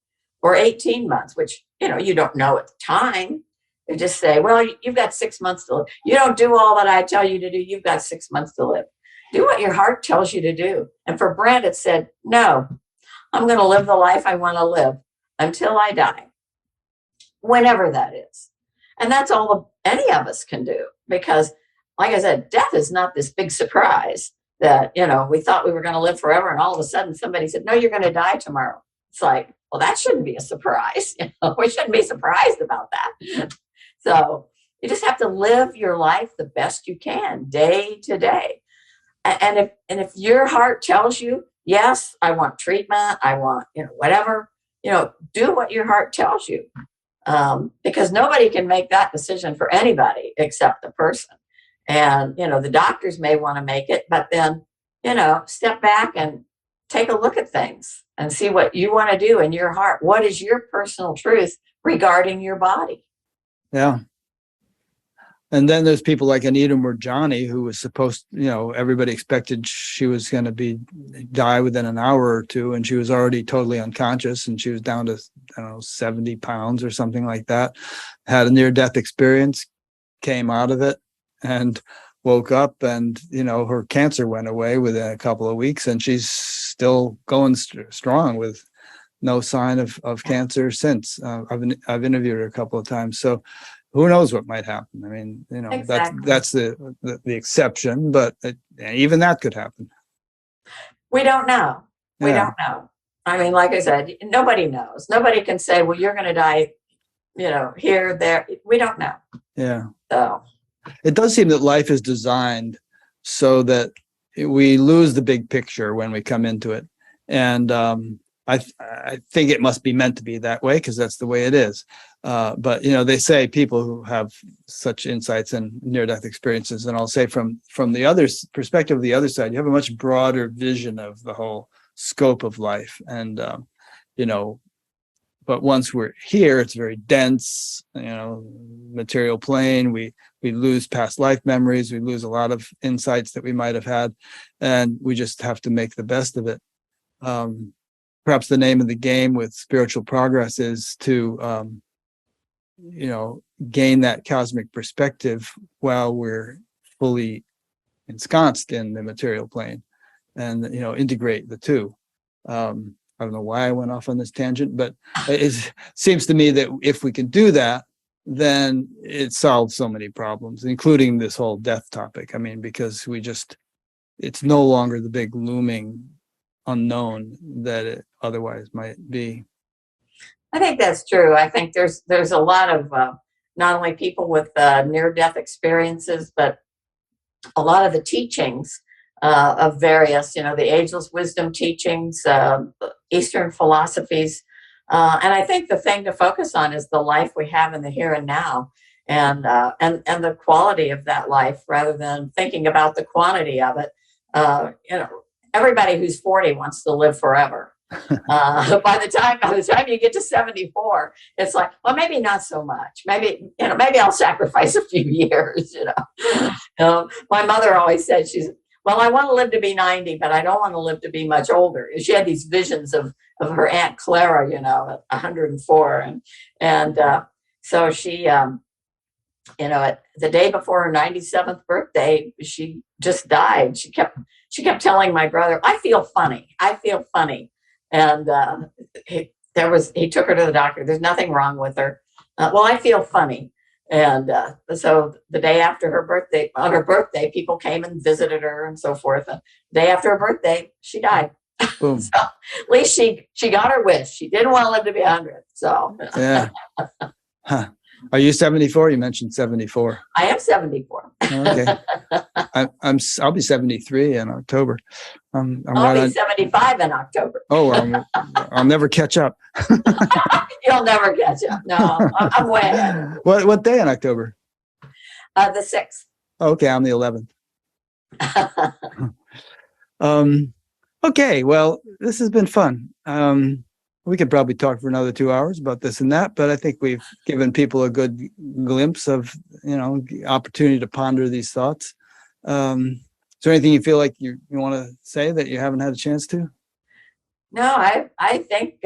Speaker 2: or 18 months, which, you don't know at the time. You just say, well, you've got 6 months to live. You don't do all that I tell you to do. You've got 6 months to live. Do what your heart tells you to do. And for Brent, it said, no, I'm going to live the life I want to live until I die, whenever that is. And that's all any of us can do, because like I said, death is not this big surprise that, we thought we were going to live forever, and all of a sudden somebody said, no, you're going to die tomorrow. It's like, well, that shouldn't be a surprise. We shouldn't be surprised about that. So you just have to live your life the best you can, day to day. And if your heart tells you, yes, I want treatment, I want, whatever, do what your heart tells you. Because nobody can make that decision for anybody except the person. And, the doctors may want to make it, but then, step back and take a look at things and see what you want to do in your heart. What is your personal truth regarding your body?
Speaker 1: Yeah. And then there's people like Anita Murjani, who was supposed, everybody expected she was going to die within an hour or two, and she was already totally unconscious, and she was down to, 70 pounds or something like that, had a near-death experience, came out of it, and woke up, and, her cancer went away within a couple of weeks, and she's still going strong with no sign of cancer since. I've interviewed her a couple of times. So who knows what might happen? I mean,
Speaker 2: Exactly.
Speaker 1: that's the exception, but even that could happen.
Speaker 2: We don't know. We don't know. I mean, like I said, nobody knows. Nobody can say, well, you're going to die, here, there. We don't know.
Speaker 1: Yeah.
Speaker 2: So
Speaker 1: it does seem that life is designed so that we lose the big picture when we come into it. And I think it must be meant to be that way, because that's the way it is. But they say people who have such insights and near-death experiences, and I'll say from the other perspective of the other side, you have a much broader vision of the whole scope of life. And but once we're here, it's very dense, material plane. We lose past life memories. We lose a lot of insights that we might have had, and we just have to make the best of it. Perhaps the name of the game with spiritual progress is to, gain that cosmic perspective while we're fully ensconced in the material plane, and, integrate the two. I don't know why I went off on this tangent, but it seems to me that if we can do that, then it solves so many problems, including this whole death topic. I mean, because it's no longer the big looming unknown that it otherwise might be.
Speaker 2: I think that's true. I think there's a lot of not only people with near-death experiences, but a lot of the teachings of various, the ageless wisdom teachings, Eastern philosophies. And I think the thing to focus on is the life we have in the here and now, and the quality of that life, rather than thinking about the quantity of it. Everybody who's 40 wants to live forever. By the time you get to 74, it's like, well, maybe not so much. Maybe I'll sacrifice a few years. My mother always said, well, I want to live to be 90, but I don't want to live to be much older. She had these visions of her Aunt Clara, at 104, and so she, the day before her 97th birthday, she just died. She kept telling my brother, I feel funny. And he took her to the doctor. There's nothing wrong with her. Well, I feel funny. And so the day after on her birthday, people came and visited her and so forth. And the day after her birthday, she died.
Speaker 1: Boom.
Speaker 2: So at least she got her wish. She didn't want to live to be 100. So
Speaker 1: yeah. Huh. Are you 74? You mentioned 74.
Speaker 2: I am 74.
Speaker 1: Okay. I'll be 73 in October. I'm
Speaker 2: I'll
Speaker 1: right
Speaker 2: be 75 in October.
Speaker 1: Oh, I'll never catch up.
Speaker 2: You'll never catch up. No, I'm way ahead.
Speaker 1: What day in October?
Speaker 2: The 6th.
Speaker 1: Okay, I'm the 11th. Okay, well, this has been fun. We could probably talk for another 2 hours about this and that, but I think we've given people a good glimpse of, opportunity to ponder these thoughts. Is there anything you feel like you want to say that you haven't had a chance to?
Speaker 2: No, I think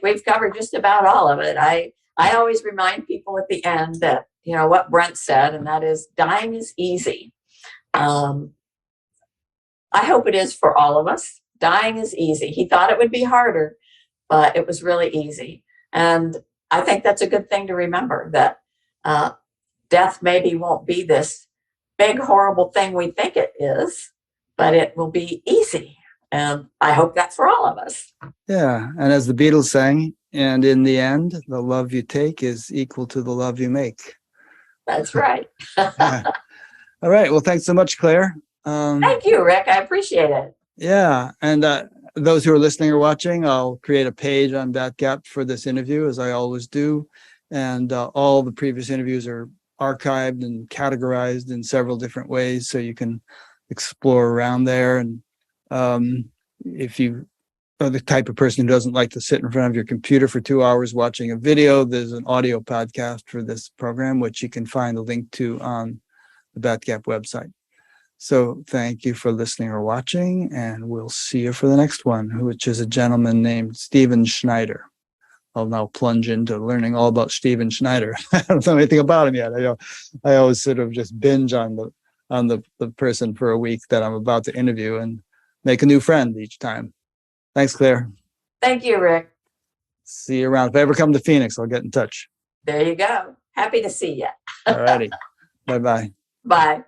Speaker 2: we've covered just about all of it. I always remind people at the end that, what Brent said, and that is, dying is easy. I hope it is for all of us. Dying is easy. He thought it would be harder, but it was really easy. And I think that's a good thing to remember, that death maybe won't be this big, horrible thing we think it is, but it will be easy. And I hope that's for all of us.
Speaker 1: Yeah. And as the Beatles sang, and in the end, the love you take is equal to the love you make.
Speaker 2: That's right.
Speaker 1: Yeah. All right. Well, thanks so much, Claire.
Speaker 2: Thank you, Rick. I appreciate it.
Speaker 1: Yeah. And those who are listening or watching, I'll create a page on Batgap for this interview, as I always do. And all the previous interviews are archived and categorized in several different ways, so you can explore around there. And if you are the type of person who doesn't like to sit in front of your computer for 2 hours watching a video, there's an audio podcast for this program, which you can find a link to on the Batgap website. So thank you for listening or watching, and we'll see you for the next one, which is a gentleman named Stephen Schneider. I'll now plunge into learning all about Stephen Schneider. I don't know anything about him yet. I always sort of just binge on the person for a week that I'm about to interview and make a new friend each time. Thanks, Claire.
Speaker 2: Thank you, Rick.
Speaker 1: See you around. If I ever come to Phoenix, I'll get in touch.
Speaker 2: There you go. Happy to see you.
Speaker 1: All righty. Bye-bye.
Speaker 2: Bye.